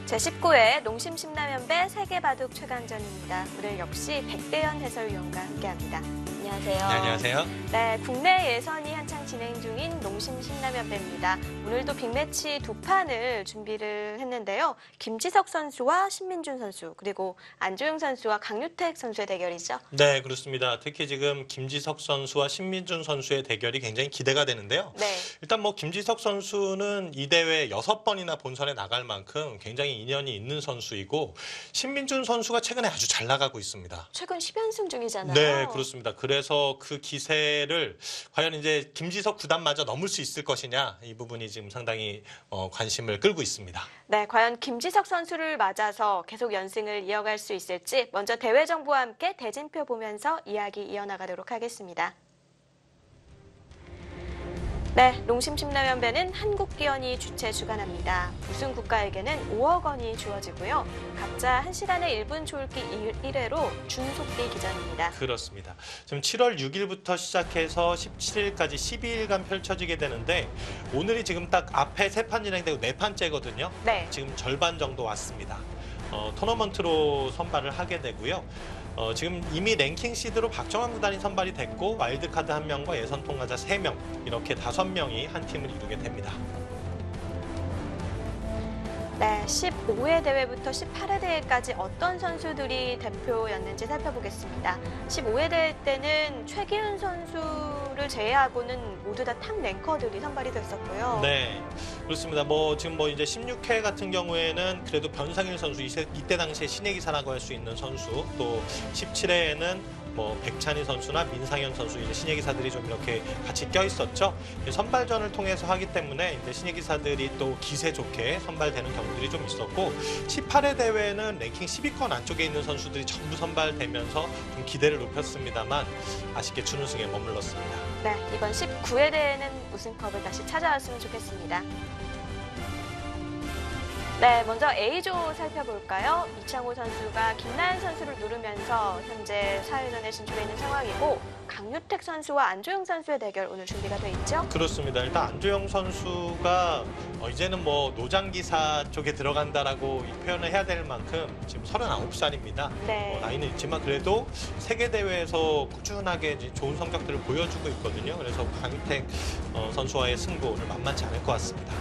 제19회 농심 신라면배 세계바둑 최강전입니다. 오늘 역시 백대현 해설위원과 함께합니다. 안녕하세요. 네, 안녕하세요. 네, 국내 예선이 한창 진행 중인 농심 신라면배입니다. 오늘도 빅매치 두 판을 준비를 했는데요. 김지석 선수와 신민준 선수, 그리고 안조영 선수와 강유택 선수의 대결이죠. 네, 그렇습니다. 특히 지금 김지석 선수와 신민준 선수의 대결이 굉장히 기대가 되는데요. 네. 일단 뭐 김지석 선수는 이 대회 6번이나 본선에 나갈 만큼 굉장히 인연이 있는 선수이고, 신민준 선수가 최근에 아주 잘 나가고 있습니다. 최근 10연승 중이잖아요. 네, 그렇습니다. 그래서 그 기세를 과연 이제 김지석 구단마저 넘을 수 있을 것이냐, 이 부분이 지금 상당히 관심을 끌고 있습니다. 네, 과연 김지석 선수를 맞아서 계속 연승을 이어갈 수 있을지 먼저 대회 정보와 함께 대진표 보면서 이야기 이어나가도록 하겠습니다. 네, 농심 신라면배는 한국기원이 주최 주관합니다. 우승 국가에게는 5억 원이 주어지고요. 각자 1시간에 1분 초읽기 1회로 준속기 기전입니다. 그렇습니다. 지금 7월 6일부터 시작해서 17일까지 12일간 펼쳐지게 되는데, 오늘이 지금 딱 앞에 3판 진행되고 4판째거든요. 네. 지금 절반 정도 왔습니다. 토너먼트로 선발을 하게 되고요. 지금 이미 랭킹 시드로 박정환 구단이 선발이 됐고, 와일드카드 1명과 예선 통과자 3명, 이렇게 5명이 한 팀을 이루게 됩니다. 네, 15회 대회부터 18회 대회까지 어떤 선수들이 대표였는지 살펴보겠습니다. 15회 대회 때는 최기훈 선수를 제외하고는 모두 다 탑 랭커들이 선발이 됐었고요. 네, 그렇습니다. 지금 이제 16회 같은 경우에는 그래도 변상일 선수, 이때 당시에 신예 기사라고 할 수 있는 선수, 또 17회에는 백찬희 선수나 민상현 선수, 이제 신예 기사들이 좀 이렇게 같이 껴 있었죠. 선발전을 통해서 하기 때문에 이제 신예 기사들이 또 기세 좋게 선발되는 경우들이 좀 있었고, 18회 대회는 랭킹 10위권 안쪽에 있는 선수들이 전부 선발되면서 좀 기대를 높였습니다만 아쉽게 준우승에 머물렀습니다. 네, 이번 19회 대회는 우승컵을 다시 찾아왔으면 좋겠습니다. 네, 먼저 A조 살펴볼까요? 이창호 선수가 김나연 선수를 누르면서 현재 4회전에 진출해 있는 상황이고, 강유택 선수와 안조영 선수의 대결 오늘 준비가 돼 있죠? 그렇습니다. 일단 안조영 선수가 이제는 노장기사 쪽에 들어간다라고 표현을 해야 될 만큼 지금 39살입니다. 네. 나이는 있지만 그래도 세계대회에서 꾸준하게 좋은 성적들을 보여주고 있거든요. 그래서 강유택 선수와의 승부 오늘 만만치 않을 것 같습니다.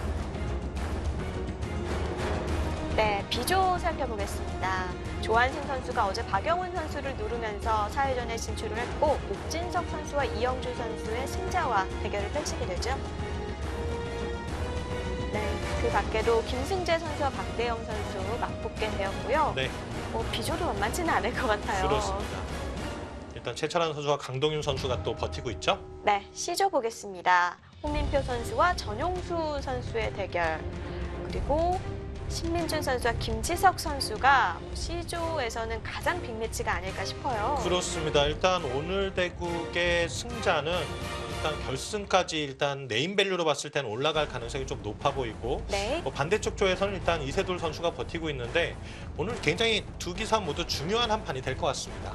네, B조 살펴보겠습니다. 조한승 선수가 어제 박영훈 선수를 누르면서 4회전에 진출을 했고, 옥진석 선수와 이영주 선수의 승자와 대결을 펼치게 되죠. 네, 그 밖에도 김승재 선수와 박대영 선수 맞붙게 되었고요. 네. B조도 만만치는 않을 것 같아요. 그렇습니다. 일단 최철환 선수와 강동윤 선수가 또 버티고 있죠. 네, C조 보겠습니다. 홍민표 선수와 전용수 선수의 대결, 그리고 신민준 선수와 김지석 선수가 C조에서는 가장 빅매치가 아닐까 싶어요. 그렇습니다. 일단 오늘 대국의 승자는 일단 결승까지 일단 네임밸류로 봤을 때는 올라갈 가능성이 좀 높아 보이고, 네. 반대쪽 조에서는 일단 이세돌 선수가 버티고 있는데, 오늘 굉장히 두 기사 모두 중요한 한 판이 될 것 같습니다.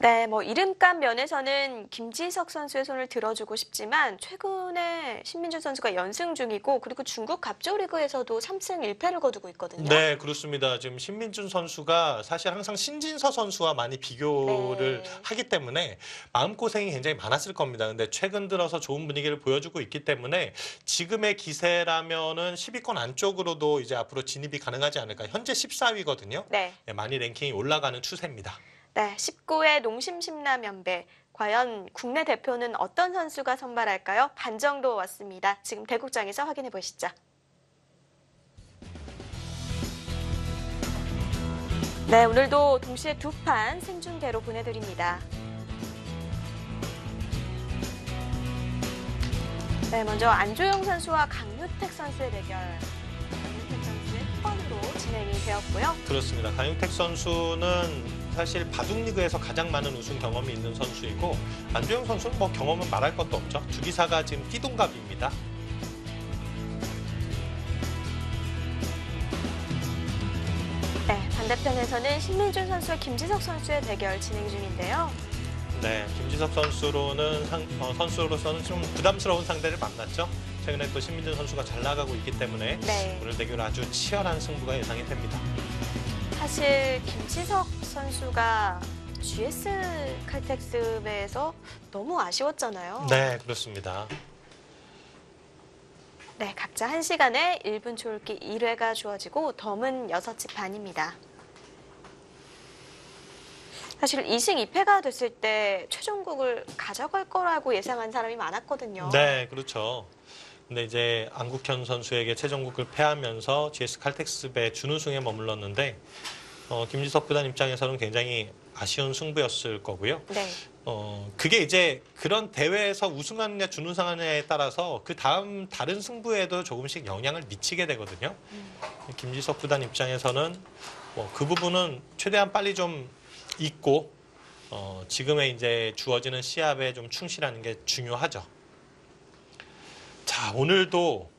네, 이름값 면에서는 김지석 선수의 손을 들어주고 싶지만 최근에 신민준 선수가 연승 중이고, 그리고 중국 갑조리그에서도 3승 1패를 거두고 있거든요. 네, 그렇습니다. 지금 신민준 선수가 사실 항상 신진서 선수와 많이 비교를 하기 때문에 마음고생이 굉장히 많았을 겁니다. 근데 최근 들어서 좋은 분위기를 보여주고 있기 때문에 지금의 기세라면은 10위권 안쪽으로도 이제 앞으로 진입이 가능하지 않을까. 현재 14위거든요. 네. 많이 랭킹이 올라가는 추세입니다. 네, 19회 농심 신라면배. 과연 국내 대표는 어떤 선수가 선발할까요? 반정도 왔습니다. 지금 대국장에서 확인해 보시죠. 네, 오늘도 동시에 두 판 생중계로 보내드립니다. 네, 먼저 안조영 선수와 강유택 선수의 대결. 강유택 선수의 후반으로 진행이 되었고요. 그렇습니다. 강유택 선수는 사실 바둑리그에서 가장 많은 우승 경험이 있는 선수이고, 안조영 선수는 경험은 말할 것도 없죠. 두 기사가 지금 띠동갑입니다. 네, 반대편에서는 신민준 선수와 김지석 선수의 대결 진행 중인데요. 네, 김지석 선수로서는 좀 부담스러운 상대를 만났죠. 최근에 또 신민준 선수가 잘 나가고 있기 때문에 네. 오늘 대결 아주 치열한 승부가 예상이 됩니다. 사실 김지석 선수가 GS 칼텍스배에서 너무 아쉬웠잖아요. 네, 그렇습니다. 네, 각자 1시간에 1분 초읽기 1회가 주어지고 덤은 6치 반입니다. 사실 2승 2패가 됐을 때 최종국을 가져갈 거라고 예상한 사람이 많았거든요. 네, 그렇죠. 근데 이제 안국현 선수에게 최종국을 패하면서 GS 칼텍스배 준우승에 머물렀는데 김지석 구단 입장에서는 굉장히 아쉬운 승부였을 거고요. 네. 그게 이제 그런 대회에서 우승하느냐 준우승하느냐에 따라서 그 다음 다른 승부에도 조금씩 영향을 미치게 되거든요. 김지석 구단 입장에서는 그 부분은 최대한 빨리 좀 잊고 지금의 이제 주어지는 시합에 좀 충실하는 게 중요하죠. 자, 오늘도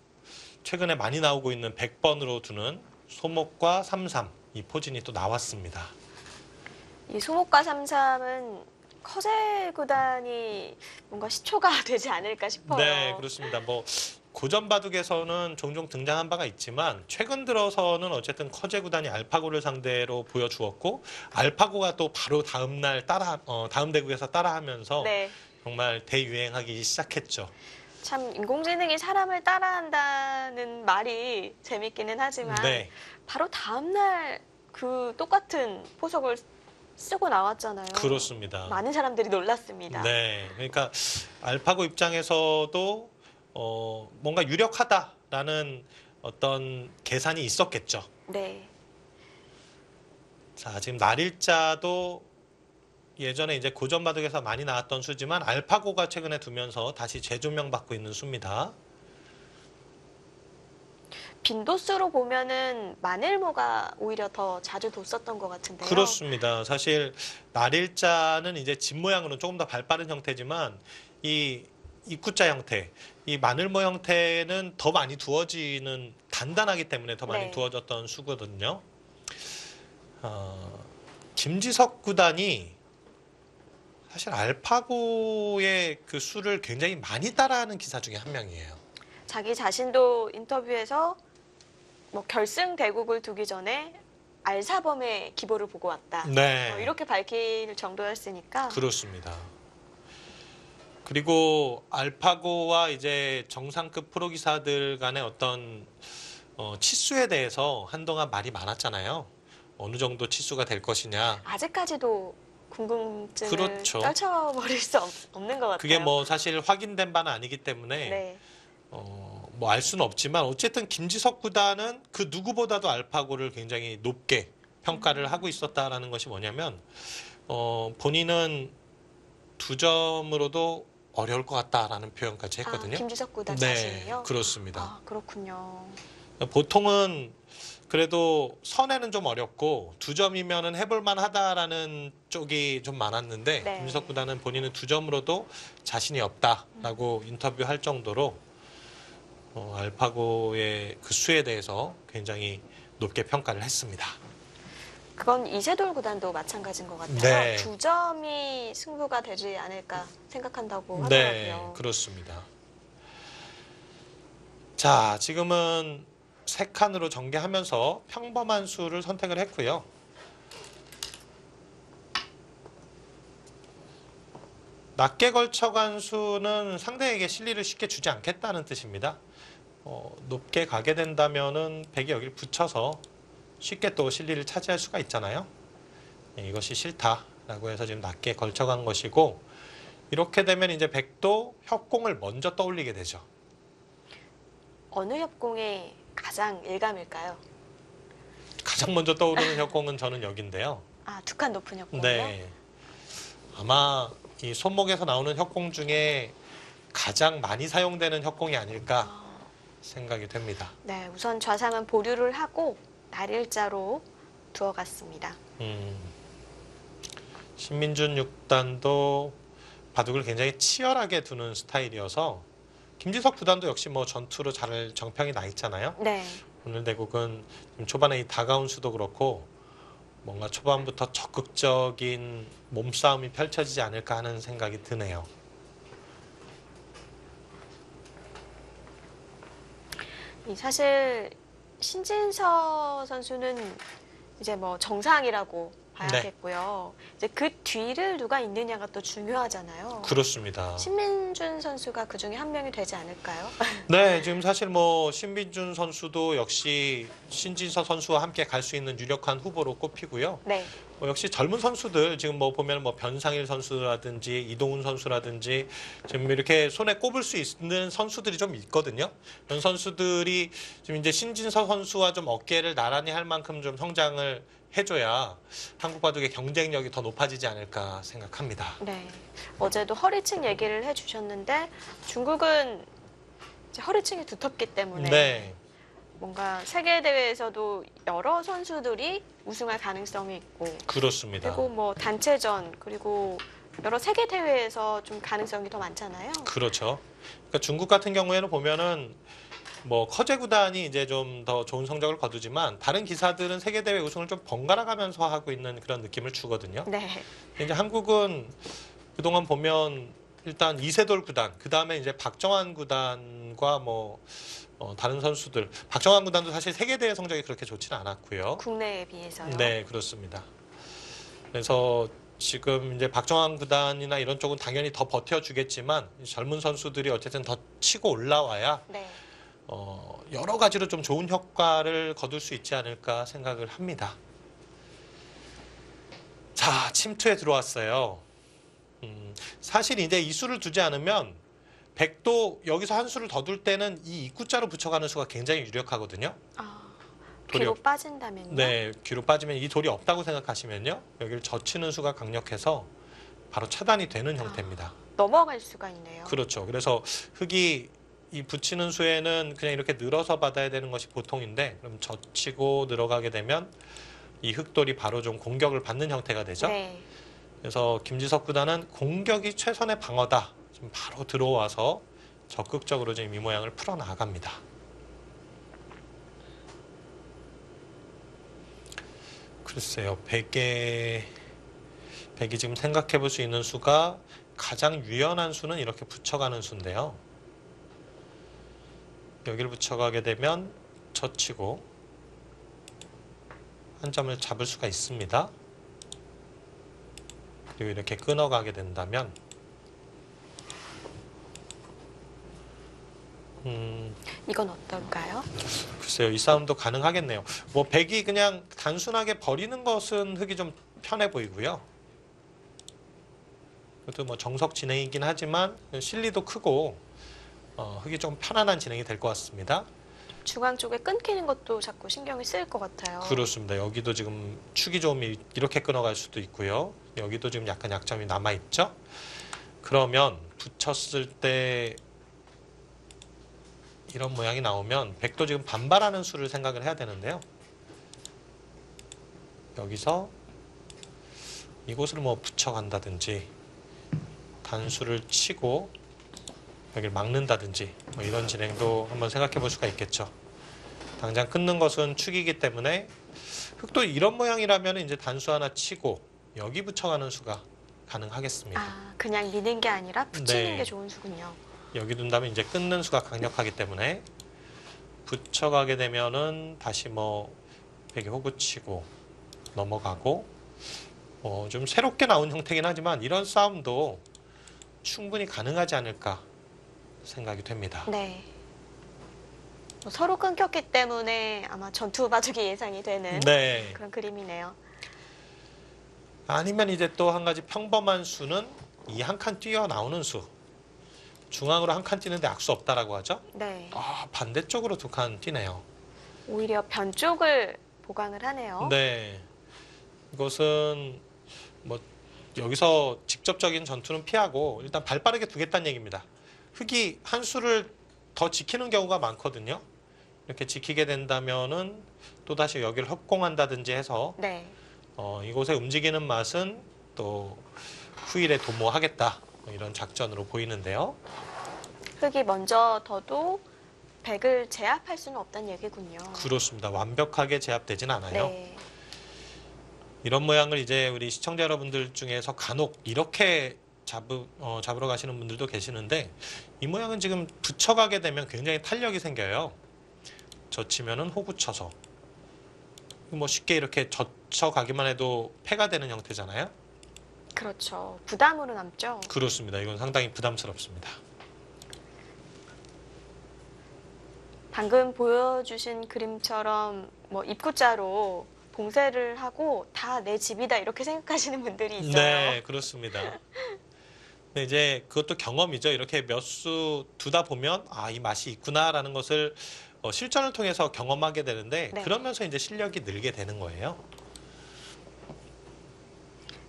최근에 많이 나오고 있는 100번으로 두는 소목과 33 이 포진이 또 나왔습니다. 이 소목과 33은 커제 구단이 뭔가 시초가 되지 않을까 싶어요. 네, 그렇습니다. 고전 바둑에서는 종종 등장한 바가 있지만 최근 들어서는 어쨌든 커제 구단이 알파고를 상대로 보여주었고 알파고가 또 바로 다음 날 다음 대국에서 따라하면서 네. 정말 대유행하기 시작했죠. 참 인공지능이 사람을 따라한다는 말이 재밌기는 하지만 네, 바로 다음 날 그 똑같은 포석을 쓰고 나왔잖아요. 그렇습니다. 많은 사람들이 놀랐습니다. 네, 그러니까 알파고 입장에서도 뭔가 유력하다라는 어떤 계산이 있었겠죠. 네. 자, 지금 날일자도 예전에 이제 고전 바둑에서 많이 나왔던 수지만 알파고가 최근에 두면서 다시 재조명받고 있는 수입니다. 빈도수로 보면은 마늘모가 오히려 더 자주 뒀었던 것 같은데요. 그렇습니다. 사실 날일자는 이제 집 모양으로는 조금 더 발빠른 형태지만 이 입구자 형태, 이 마늘모 형태는 더 많이 두어지는 단단하기 때문에 더 많이 네. 두어졌던 수거든요. 김지석 구단이 사실 알파고의 그 수를 굉장히 많이 따라하는 기사 중에 한 명이에요. 자기 자신도 인터뷰에서 결승 대국을 두기 전에 알사범의 기보를 보고 왔다. 네. 이렇게 밝힐 정도였으니까. 그렇습니다. 그리고 알파고와 이제 정상급 프로기사들 간의 어떤 치수에 대해서 한동안 말이 많았잖아요. 어느 정도 치수가 될 것이냐. 아직까지도 궁금증을 그렇죠. 떨쳐버릴 수 없는 것 같아요. 그게 사실 확인된 바는 아니기 때문에 네. 알 수는 없지만 어쨌든 김지석 구단은 그 누구보다도 알파고를 굉장히 높게 평가를 하고 있었다라는 것이 뭐냐면 본인은 2점으로도 어려울 것 같다라는 표현까지 했거든요. 김지석 구단 네, 자신이요? 그렇습니다. 그렇군요. 보통은 그래도 선에는 좀 어렵고 2점이면은 해볼만 하다라는 쪽이 좀 많았는데 네. 김지석 구단은 본인은 2점으로도 자신이 없다라고 인터뷰할 정도로 알파고의 그 수에 대해서 굉장히 높게 평가를 했습니다. 그건 이세돌 구단도 마찬가지인 것 같아요. 네. 2점이 승부가 되지 않을까 생각한다고 네, 하더라고요. 그렇습니다. 자, 지금은 3칸으로 전개하면서 평범한 수를 선택을 했고요. 낮게 걸쳐간 수는 상대에게 실리를 쉽게 주지 않겠다는 뜻입니다. 높게 가게 된다면은 100이 여기를 붙여서 쉽게 또 실리를 차지할 수가 있잖아요. 이것이 싫다라고 해서 지금 낮게 걸쳐간 것이고 이렇게 되면 이제 100도 협공을 먼저 떠올리게 되죠. 어느 협공이 가장 일감일까요? 가장 먼저 떠오르는 협공은 저는 여기인데요. 2칸 높은 협공이요? 네. 아마 이 손목에서 나오는 협공 중에 가장 많이 사용되는 협공이 아닐까 생각이 됩니다. 네, 우선 좌상은 보류를 하고 날일자로 두어갔습니다. 신민준 6단도 바둑을 굉장히 치열하게 두는 스타일이어서 김지석 9단도 역시 전투로 잘 정평이 나 있잖아요. 네. 오늘 대국은 초반에 이 다가온 수도 그렇고 뭔가 초반부터 적극적인 몸싸움이 펼쳐지지 않을까 하는 생각이 드네요. 사실 신진서 선수는 이제 뭐 정상이라고 봐야겠고요. 이제 그 뒤를 누가 잇느냐가 또 중요하잖아요. 그렇습니다. 신민준 선수가 그 중에 한 명이 되지 않을까요? 네, 지금 사실 뭐 신민준 선수도 역시 신진서 선수와 함께 갈 수 있는 유력한 후보로 꼽히고요. 네. 역시 젊은 선수들 지금 뭐 보면 뭐 변상일 선수라든지 이동훈 선수라든지 지금 이렇게 손에 꼽을 수 있는 선수들이 좀 있거든요. 그런 선수들이 지금 이제 신진서 선수와 좀 어깨를 나란히 할 만큼 좀 성장을 해줘야 한국 바둑의 경쟁력이 더 높아지지 않을까 생각합니다. 네. 어제도 허리층 얘기를 해주셨는데 중국은 이제 허리층이 두텁기 때문에 네, 뭔가 세계 대회에서도 여러 선수들이 우승할 가능성이 있고 그렇습니다. 그리고 뭐 단체전 그리고 여러 세계 대회에서 좀 가능성이 더 많잖아요. 그렇죠. 그러니까 중국 같은 경우에는 보면은 뭐 커제 구단이 이제 좀 더 좋은 성적을 거두지만 다른 기사들은 세계 대회 우승을 좀 번갈아 가면서 하고 있는 그런 느낌을 주거든요. 네. 이제 한국은 그동안 보면 일단 이세돌 구단, 그 다음에 이제 박정환 구단과 뭐 다른 선수들, 박정환 구단도 사실 세계 대회 성적이 그렇게 좋지는 않았고요. 국내에 비해서요. 네, 그렇습니다. 그래서 지금 이제 박정환 구단이나 이런 쪽은 당연히 더 버텨주겠지만 젊은 선수들이 어쨌든 더 치고 올라와야 네. 여러 가지로 좀 좋은 효과를 거둘 수 있지 않을까 생각을 합니다. 자, 침투에 들어왔어요. 사실 이제 이 수를 두지 않으면 백도 여기서 한 수를 더 둘 때는 이 입구자로 붙여가는 수가 굉장히 유력하거든요. 아, 돌이 뒤로 없- 빠진다면요? 네, 뒤로 빠지면 이 돌이 없다고 생각하시면요. 여기를 젖히는 수가 강력해서 바로 차단이 되는 형태입니다. 넘어갈 수가 있네요. 그렇죠. 그래서 흙이 이 붙이는 수에는 그냥 이렇게 늘어서 받아야 되는 것이 보통인데 그럼 젖히고 늘어가게 되면 이 흙돌이 바로 좀 공격을 받는 형태가 되죠. 네. 그래서 김지석 구단은 공격이 최선의 방어다. 지금 바로 들어와서 적극적으로 지금 이 모양을 풀어 나갑니다. 글쎄요, 백이 지금 생각해 볼 수 있는 수가 가장 유연한 수는 이렇게 붙여가는 수인데요. 여기를 붙여가게 되면 젖히고 한 점을 잡을 수가 있습니다. 그리고 이렇게 끊어가게 된다면 이건 어떨까요? 글쎄요, 이 싸움도 가능하겠네요. 뭐 백이 그냥 단순하게 버리는 것은 흙이 좀 편해 보이고요. 그것도 뭐 정석 진행이긴 하지만 실리도 크고 흙이 좀 편안한 진행이 될 것 같습니다. 중앙 쪽에 끊기는 것도 자꾸 신경이 쓰일 것 같아요. 그렇습니다. 여기도 지금 축이 좀 이렇게 끊어갈 수도 있고요. 여기도 지금 약간 약점이 남아 있죠. 그러면 붙였을 때 이런 모양이 나오면 백도 지금 반발하는 수를 생각을 해야 되는데요. 여기서 이곳을 뭐 붙여간다든지 단수를 치고 여기를 막는다든지 뭐 이런 진행도 한번 생각해 볼 수가 있겠죠. 당장 끊는 것은 축이기 때문에 흙도 이런 모양이라면 이제 단수 하나 치고 여기 붙여가는 수가 가능하겠습니다. 아, 그냥 미는 게 아니라 붙이는 네. 게 좋은 수군요. 여기 둔다면 이제 끊는 수가 강력하기 때문에 붙여가게 되면은 다시 뭐 백이 호구치고 넘어가고 좀 새롭게 나온 형태긴 하지만 이런 싸움도 충분히 가능하지 않을까 생각이 됩니다. 네. 뭐 서로 끊겼기 때문에 아마 전투 바둑이 예상이 되는 네. 그런 그림이네요. 아니면 이제 또 한 가지 평범한 수는 이 한 칸 뛰어 나오는 수. 중앙으로 한 칸 뛰는데 악수 없다라고 하죠. 네. 반대쪽으로 두 칸 뛰네요. 오히려 변 쪽을 보강을 하네요. 네. 이것은 뭐 여기서 직접적인 전투는 피하고 일단 발 빠르게 두겠다는 얘기입니다. 흙이 한 수를 더 지키는 경우가 많거든요. 이렇게 지키게 된다면은 또다시 여기를 협공한다든지 해서 네. 이곳에 움직이는 맛은 또 후일에 도모하겠다 이런 작전으로 보이는데요. 흙이 먼저 둬도 백을 제압할 수는 없다는 얘기군요. 그렇습니다. 완벽하게 제압되진 않아요. 네. 이런 모양을 이제 우리 시청자 여러분들 중에서 간혹 이렇게 잡으러 가시는 분들도 계시는데 이 모양은 지금 붙여가게 되면 굉장히 탄력이 생겨요. 젖히면은 호구 쳐서 뭐 쉽게 이렇게 젖혀가기만 해도 패가 되는 형태잖아요. 그렇죠. 부담으로 남죠. 그렇습니다. 이건 상당히 부담스럽습니다. 방금 보여주신 그림처럼 뭐 입구자로 봉쇄를 하고 다 내 집이다 이렇게 생각하시는 분들이 있어요. 네, 그렇습니다. 근데 이제 그것도 경험이죠. 이렇게 몇 수 두다 보면 아, 이 맛이 있구나라는 것을 실전을 통해서 경험하게 되는데 네. 그러면서 이제 실력이 늘게 되는 거예요.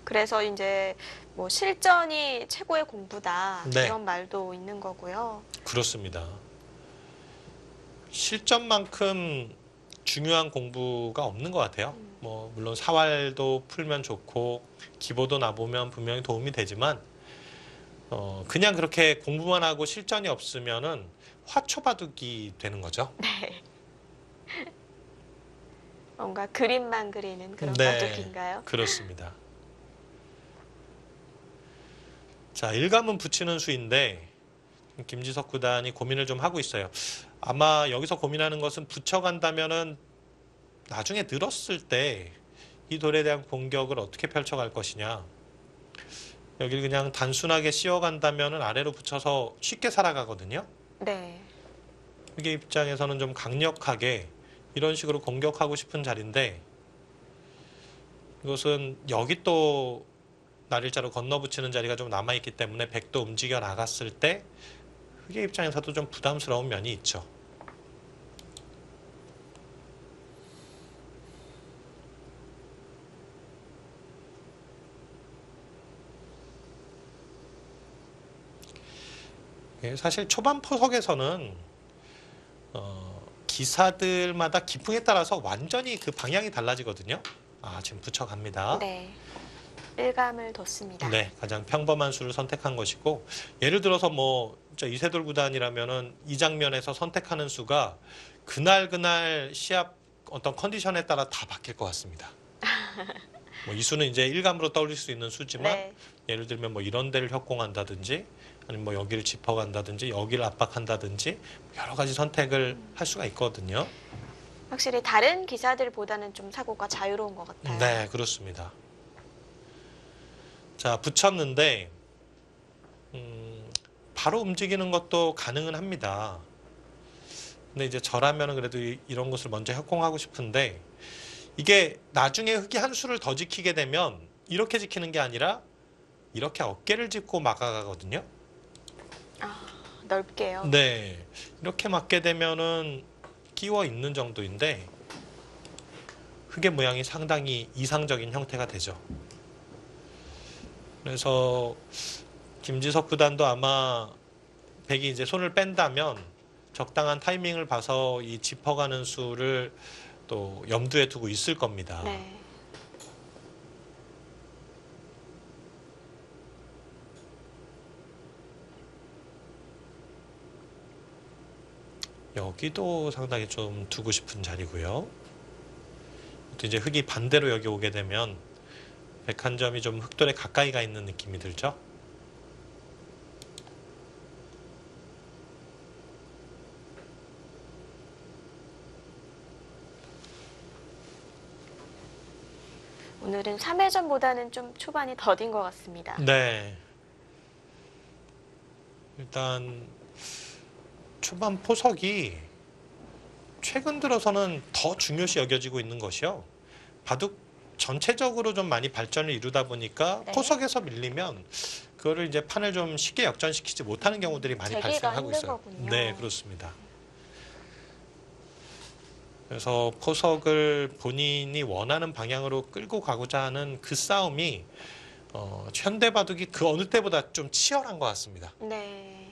그래서 이제 뭐 실전이 최고의 공부다 네. 이런 말도 있는 거고요. 그렇습니다. 실전만큼 중요한 공부가 없는 것 같아요. 뭐 물론 사활도 풀면 좋고 기보도 나보면 분명히 도움이 되지만 그냥 그렇게 공부만 하고 실전이 없으면은 화초바둑이 되는 거죠. 네. 뭔가 그림만 그리는 그런 네, 바둑인가요? 그렇습니다. 자, 일감은 붙이는 수인데 김지석 구단이 고민을 좀 하고 있어요. 아마 여기서 고민하는 것은 붙여간다면은 나중에 늘었을 때 이 돌에 대한 공격을 어떻게 펼쳐갈 것이냐. 여기를 그냥 단순하게 씌워간다면은 아래로 붙여서 쉽게 살아가거든요. 네. 흑의 입장에서는 좀 강력하게 이런 식으로 공격하고 싶은 자리인데 이것은 여기 또 날일자로 건너붙이는 자리가 좀 남아있기 때문에 백도 움직여 나갔을 때 흑의 입장에서도 좀 부담스러운 면이 있죠. 예, 사실 초반 포석에서는 기사들마다 기풍에 따라서 완전히 그 방향이 달라지거든요. 아, 지금 붙여갑니다. 네. 일감을 뒀습니다. 네, 가장 평범한 수를 선택한 것이고 예를 들어서 뭐 이세돌 구단이라면은 이 장면에서 선택하는 수가 그날 시합 어떤 컨디션에 따라 다 바뀔 것 같습니다. 뭐 이 수는 이제 일감으로 떠올릴 수 있는 수지만 네. 예를 들면 뭐 이런 데를 협공한다든지 아니면 뭐 여기를 짚어간다든지 여기를 압박한다든지 여러 가지 선택을 할 수가 있거든요. 확실히 다른 기사들보다는 좀 사고가 자유로운 것 같아요. 네, 그렇습니다. 자, 붙였는데 바로 움직이는 것도 가능은 합니다. 근데 이제 저라면은 그래도 이런 것을 먼저 협공하고 싶은데 이게 나중에 흑이 한 수를 더 지키게 되면 이렇게 지키는 게 아니라 이렇게 어깨를 짚고 막아가거든요. 아, 넓게요. 네, 이렇게 막게 되면은 끼워 있는 정도인데 흑의 모양이 상당히 이상적인 형태가 되죠. 그래서 김지석 구단도 아마 백이 이제 손을 뺀다면 적당한 타이밍을 봐서 이 짚어가는 수를 또 염두에 두고 있을 겁니다. 네. 여기도 상당히 좀 두고 싶은 자리고요. 또 이제 흑이 반대로 여기 오게 되면 백 한 점이 좀 흑돌에 가까이 가 있는 느낌이 들죠. 오늘은 3회전보다는 좀 초반이 더딘 것 같습니다. 네. 일단 초반 포석이 최근 들어서는 더 중요시 여겨지고 있는 것이요. 바둑 전체적으로 좀 많이 발전을 이루다 보니까 네. 포석에서 밀리면 그거를 이제 판을 좀 쉽게 역전시키지 못하는 경우들이 많이 재기가 발생하고 힘든 있어요. 거군요. 네, 그렇습니다. 그래서 포석을 본인이 원하는 방향으로 끌고 가고자 하는 그 싸움이 현대 바둑이 그 어느 때보다 좀 치열한 것 같습니다. 네.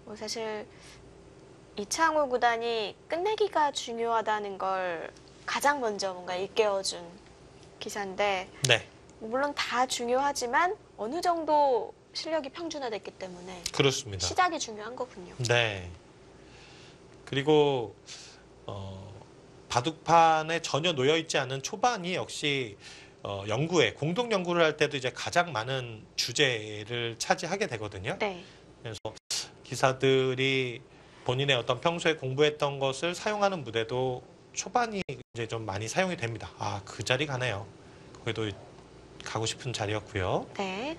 뭐 사실 이창호 구단이 끝내기가 중요하다는 걸 가장 먼저 뭔가 일깨워준 기사인데 네, 물론 다 중요하지만 어느 정도 실력이 평준화됐기 때문에 그렇습니다. 시작이 중요한 거군요. 네. 그리고 바둑판에 전혀 놓여 있지 않은 초반이 역시 연구에 공동 연구를 할 때도 이제 가장 많은 주제를 차지하게 되거든요. 네. 그래서 기사들이 본인의 어떤 평소에 공부했던 것을 사용하는 무대도 초반이 이제 좀 많이 사용이 됩니다. 아, 그 자리 가네요. 거기도 가고 싶은 자리였고요. 네.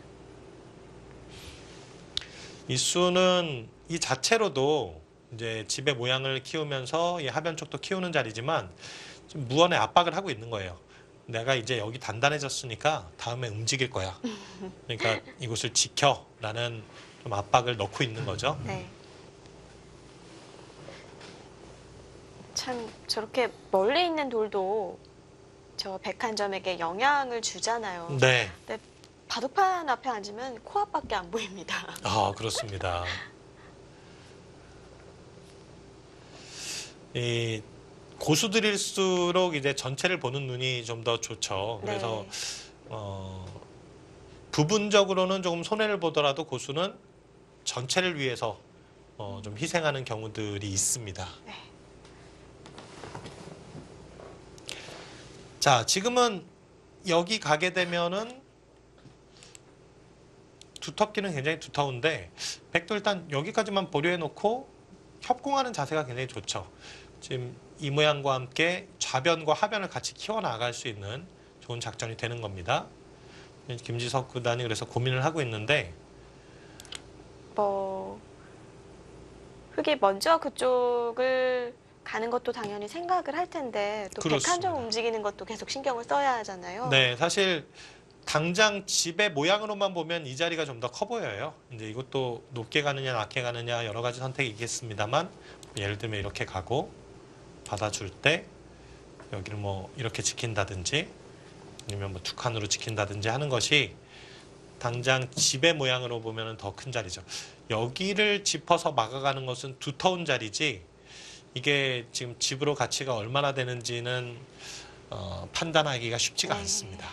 이 수는 이 자체로도 이제 집의 모양을 키우면서 이 하변 쪽도 키우는 자리지만 지금 무언의 압박을 하고 있는 거예요. 내가 이제 여기 단단해졌으니까 다음에 움직일 거야. 그러니까 이곳을 지켜라는 좀 압박을 넣고 있는 거죠. 네. 참 저렇게 멀리 있는 돌도 저 백한점에게 영향을 주잖아요. 네. 근데 바둑판 앞에 앉으면 코앞밖에 안 보입니다. 아, 그렇습니다. 이 고수들일수록 이제 전체를 보는 눈이 좀 더 좋죠. 그래서 네. 부분적으로는 조금 손해를 보더라도 고수는 전체를 위해서 좀 희생하는 경우들이 있습니다. 네. 자, 지금은 여기 가게 되면은 두텁기는 굉장히 두터운데 백도 일단 여기까지만 보류해 놓고 협공하는 자세가 굉장히 좋죠. 지금 이 모양과 함께 좌변과 하변을 같이 키워나갈 수 있는 좋은 작전이 되는 겁니다. 김지석 구단이 그래서 고민을 하고 있는데 뭐 흑이 먼저 그쪽을 가는 것도 당연히 생각을 할 텐데 또 그렇습니다. 백한점 움직이는 것도 계속 신경을 써야 하잖아요. 네, 사실 당장 집의 모양으로만 보면 이 자리가 좀 더 커 보여요. 이제 이것도 높게 가느냐 낮게 가느냐 여러 가지 선택이 있겠습니다만 예를 들면 이렇게 가고 받아줄 때 여기를 뭐 이렇게 지킨다든지 아니면 뭐 두 칸으로 지킨다든지 하는 것이 당장 집의 모양으로 보면 더 큰 자리죠. 여기를 짚어서 막아가는 것은 두터운 자리지 이게 지금 집으로 가치가 얼마나 되는지는 판단하기가 쉽지가 네. 않습니다.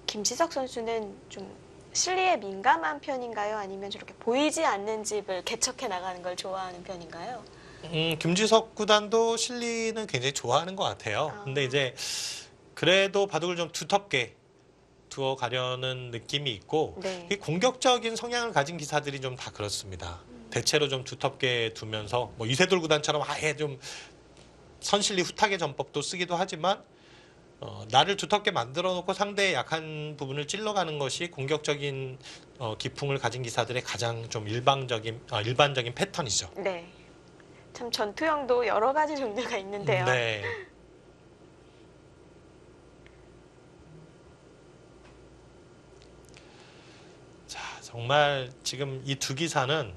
김지석 선수는 좀 실리에 민감한 편인가요? 아니면 저렇게 보이지 않는 집을 개척해 나가는 걸 좋아하는 편인가요? 김지석 구단도 실리는 굉장히 좋아하는 것 같아요. 아. 근데 이제 그래도 바둑을 좀 두텁게 두어 가려는 느낌이 있고 네. 이 공격적인 성향을 가진 기사들이 좀 다 그렇습니다. 대체로 좀 두텁게 두면서 뭐 이세돌 구단처럼 아예 좀 선실리 후타게 전법도 쓰기도 하지만 나를 두텁게 만들어 놓고 상대의 약한 부분을 찔러가는 것이 공격적인 기풍을 가진 기사들의 가장 좀 일반적인 패턴이죠. 네. 참 전투형도 여러 가지 종류가 있는데요. 네. 자, 정말 지금 이 두 기사는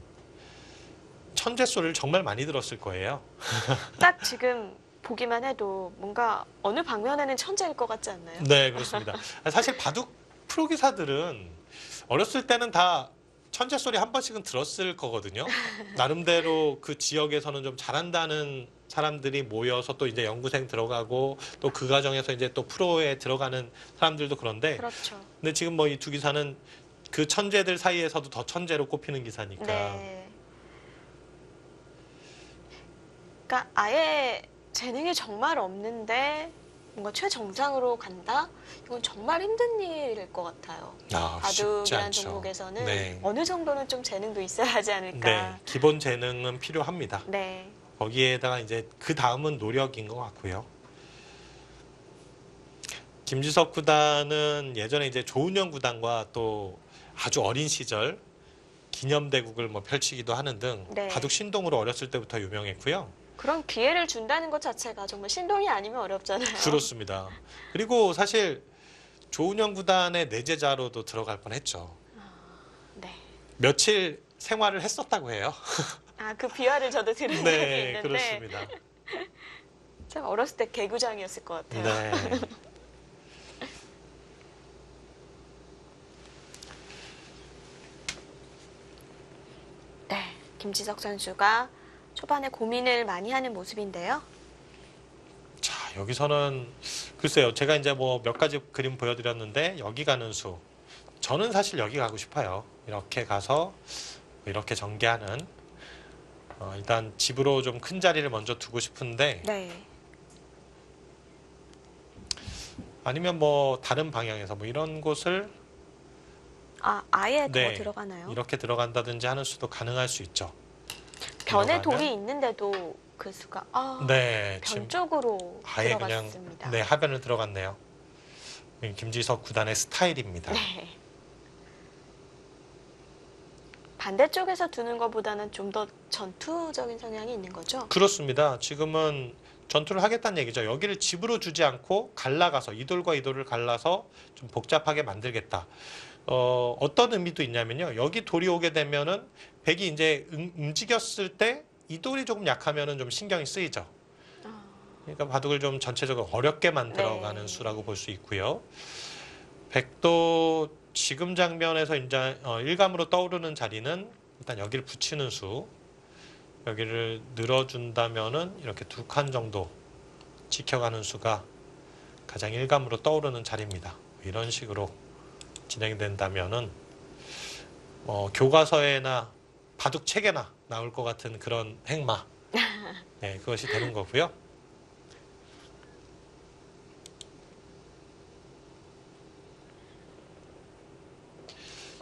천재 소리를 정말 많이 들었을 거예요. 딱 지금 보기만 해도 뭔가 어느 방면에는 천재일 것 같지 않나요? 네, 그렇습니다. 사실 바둑 프로 기사들은 어렸을 때는 다 천재 소리 한 번씩은 들었을 거거든요. 나름대로 그 지역에서는 좀 잘한다는 사람들이 모여서 또 이제 연구생 들어가고 또 그 과정에서 이제 또 프로에 들어가는 사람들도 그런데 그렇죠. 근데 지금 뭐 이 두 기사는 그 천재들 사이에서도 더 천재로 꼽히는 기사니까. 네. 그러니까 아예 재능이 정말 없는데 뭔가 최정상으로 간다? 이건 정말 힘든 일일 것 같아요. 아, 쉽지 바둑이라는 않죠. 종목에서는 네. 어느 정도는 좀 재능도 있어야 하지 네, 않을까. 기본 재능은 필요합니다. 네. 거기에다가 이제 그 다음은 노력인 것 같고요. 김지석 구단은 예전에 이제 조은영 구단과 또 아주 어린 시절 기념대국을 뭐 펼치기도 하는 등 네. 바둑 신동으로 어렸을 때부터 유명했고요. 그런 기회를 준다는 것 자체가 정말 신동이 아니면 어렵잖아요. 그렇습니다. 그리고 사실 조은영 구단의 내제자로도 들어갈 뻔했죠. 네. 며칠 생활을 했었다고 해요. 아, 그 비화를 저도 들은 적이 네, 있는데 그렇습니다. 참 어렸을 때 개구장이었을 것 같아요. 네. 네, 김지석 선수가 초반에 고민을 많이 하는 모습인데요. 자, 여기서는 글쎄요. 제가 이제 뭐 몇 가지 그림 보여드렸는데 여기 가는 수 저는 사실 여기 가고 싶어요. 이렇게 가서 이렇게 전개하는 일단 집으로 좀 큰 자리를 먼저 두고 싶은데 네. 아니면 뭐 다른 방향에서 뭐 이런 곳을 아예 더 네, 들어가나요? 이렇게 들어간다든지 하는 수도 가능할 수 있죠. 변에 들어가면. 돌이 있는데도 그 수가 네, 변 지금 쪽으로 아예 그냥 들어갔습니다. 네, 하변을 들어갔네요. 김지석 구단의 스타일입니다. 네. 반대쪽에서 두는 것보다는 좀 더 전투적인 성향이 있는 거죠? 그렇습니다. 지금은 전투를 하겠다는 얘기죠. 여기를 집으로 주지 않고 갈라가서 이 돌과 이 돌을 갈라서 좀 복잡하게 만들겠다. 어떤 의미도 있냐면요. 여기 돌이 오게 되면은 백이 이제 움직였을 때 이 돌이 조금 약하면은 좀 신경이 쓰이죠. 아, 그러니까 바둑을 좀 전체적으로 어렵게 만들어가는 네. 수라고 볼 수 있고요. 백도 지금 장면에서 이제 일감으로 떠오르는 자리는 일단 여기를 붙이는 수. 여기를 늘어준다면은 이렇게 두 칸 정도 지켜가는 수가 가장 일감으로 떠오르는 자리입니다. 이런 식으로 진행된다면은 교과서에나 바둑 책에나 나올 것 같은 그런 행마, 네, 그것이 되는 거고요.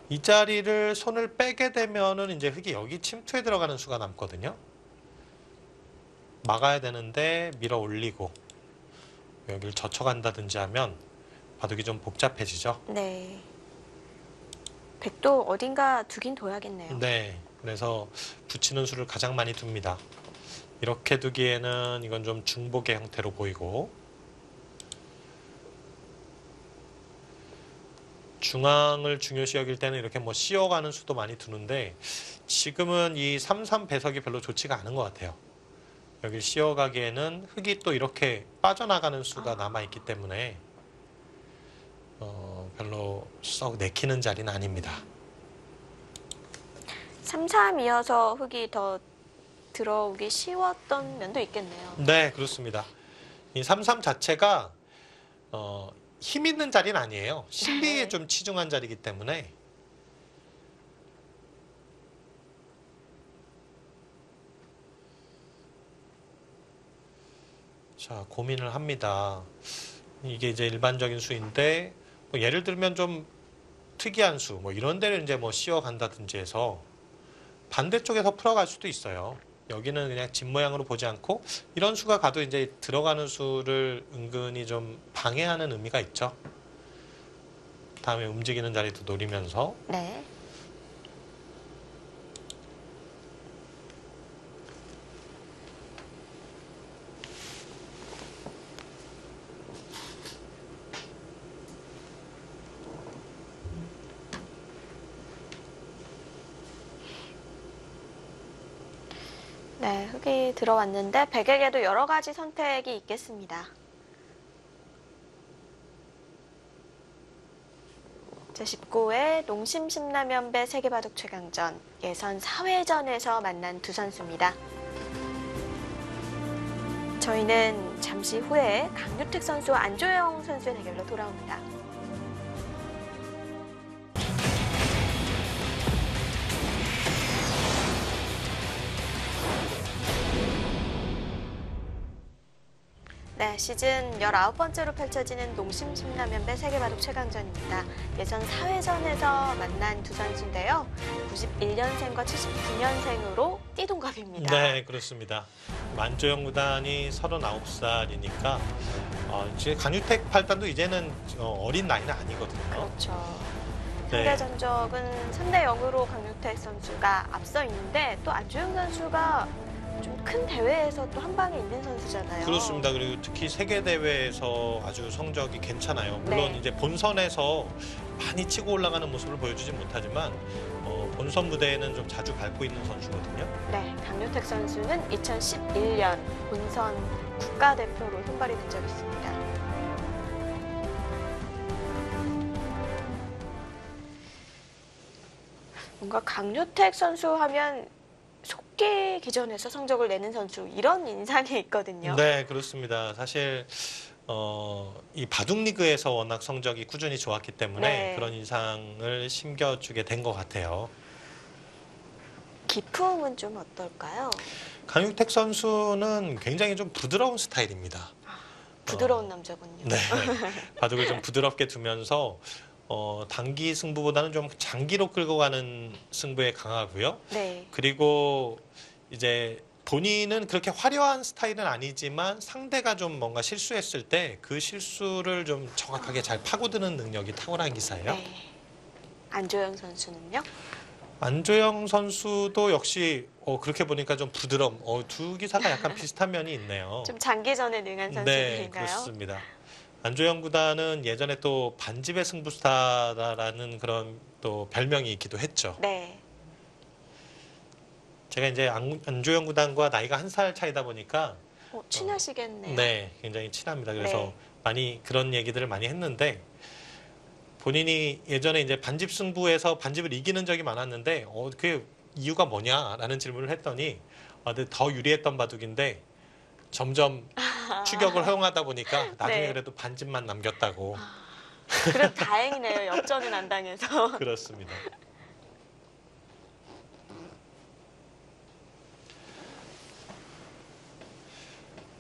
이 자리를 손을 빼게 되면은 이제 흙이 여기 침투에 들어가는 수가 남거든요. 막아야 되는데 밀어 올리고 여기를 젖혀간다든지 하면 바둑이 좀 복잡해지죠. 네. 백도 어딘가 두긴 둬야겠네요. 네, 그래서 붙이는 수를 가장 많이 둡니다. 이렇게 두기에는 이건 좀 중복의 형태로 보이고 중앙을 중요시 여길 때는 이렇게 뭐 씌어가는 수도 많이 두는데 지금은 이 3-3 배석이 별로 좋지가 않은 것 같아요. 여길 씌어가기에는 흙이 또 이렇게 빠져나가는 수가 남아있기 때문에 별로 썩 내키는 자리는 아닙니다. 3-3이어서 흙이 더 들어오기 쉬웠던 면도 있겠네요. 네, 그렇습니다. 이 3-3 자체가 힘 있는 자리는 아니에요. 신비에 네. 좀 치중한 자리이기 때문에 자, 고민을 합니다. 이게 이제 일반적인 수인데 뭐 예를 들면 좀 특이한 수, 뭐 이런 데를 이제 뭐 씌워간다든지 해서 반대쪽에서 풀어갈 수도 있어요. 여기는 그냥 집 모양으로 보지 않고 이런 수가 가도 이제 들어가는 수를 은근히 좀 방해하는 의미가 있죠. 다음에 움직이는 자리도 노리면서 네. 네, 흙이 들어왔는데 백에게도 여러 가지 선택이 있겠습니다. 제19회 농심신라면배 세계바둑 최강전 예선 4회전에서 만난 두 선수입니다. 저희는 잠시 후에 강유택 선수와 안조영 선수의 대결로 돌아옵니다. 네, 시즌 19번째로 펼쳐지는 농심신라면배 세계바둑 최강전입니다. 예선 4회전에서 만난 두 선수인데요. 91년생과 79년생으로 띠동갑입니다. 네, 그렇습니다. 만조영 구단이 39살이니까 이제 강유택 팔단도 이제는 어린 나이는 아니거든요. 그렇죠. 네. 상대 전적은 3-0으로 강유택 선수가 앞서 있는데 또 안조영 선수가 좀 큰 대회에서 또 한 방에 있는 선수잖아요. 그렇습니다. 그리고 특히 세계 대회에서 아주 성적이 괜찮아요. 물론 네. 이제 본선에서 많이 치고 올라가는 모습을 보여주지 못하지만 본선 무대에는 좀 자주 밟고 있는 선수거든요. 네, 강유택 선수는 2011년 본선 국가대표로 선발이 된 적이 있습니다. 뭔가 강유택 선수 하면 속기 기전에서 성적을 내는 선수 이런 인상이 있거든요. 네, 그렇습니다. 사실 이 바둑리그에서 워낙 성적이 꾸준히 좋았기 때문에 네. 그런 인상을 심겨주게 된 것 같아요. 기품은 좀 어떨까요? 강유택 선수는 굉장히 좀 부드러운 스타일입니다. 부드러운 남자군요. 네, 바둑을 좀 부드럽게 두면서 단기 승부보다는 좀 장기로 끌고 가는 승부에 강하고요. 네. 그리고 이제 본인은 그렇게 화려한 스타일은 아니지만 상대가 좀 뭔가 실수했을 때 그 실수를 좀 정확하게 잘 파고드는 능력이 탁월한 기사예요. 네. 안조영 선수는요? 안조영 선수도 역시 그렇게 보니까 좀 부드러움. 두 기사가 약간 비슷한 면이 있네요. 좀 장기전에 능한 네, 선수들인가요? 그렇습니다. 안조영 구단은 예전에 또 반집의 승부스타라는 그런 또 별명이 있기도 했죠. 네. 제가 이제 안조영 구단과 나이가 1살 차이다 보니까 친하시겠네요. 네, 굉장히 친합니다. 그래서 네. 많이 그런 얘기들을 많이 했는데 본인이 예전에 이제 반집 승부에서 반집을 이기는 적이 많았는데 그게 이유가 뭐냐라는 질문을 했더니 근데 더 유리했던 바둑인데 점점 추격을 허용하다 보니까 나중에 네. 그래도 반집만 남겼다고. 그래도 다행이네요. 역전은 안 당해서. 그렇습니다.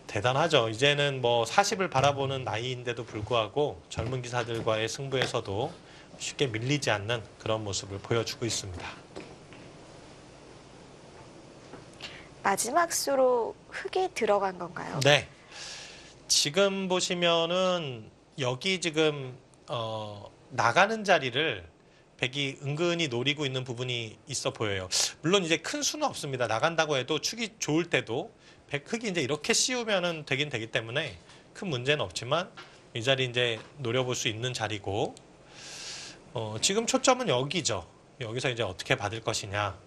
대단하죠. 이제는 뭐 40을 바라보는 나이인데도 불구하고 젊은 기사들과의 승부에서도 쉽게 밀리지 않는 그런 모습을 보여주고 있습니다. 마지막 수로 흙이 들어간 건가요? 네. 지금 보시면은 여기 지금 나가는 자리를 백이 은근히 노리고 있는 부분이 있어 보여요. 물론 이제 큰 수는 없습니다. 나간다고 해도 축이 좋을 때도 백 흙이 이제 이렇게 씌우면은 되긴 되기 때문에 큰 문제는 없지만 이 자리 이제 노려볼 수 있는 자리고 지금 초점은 여기죠. 여기서 이제 어떻게 받을 것이냐.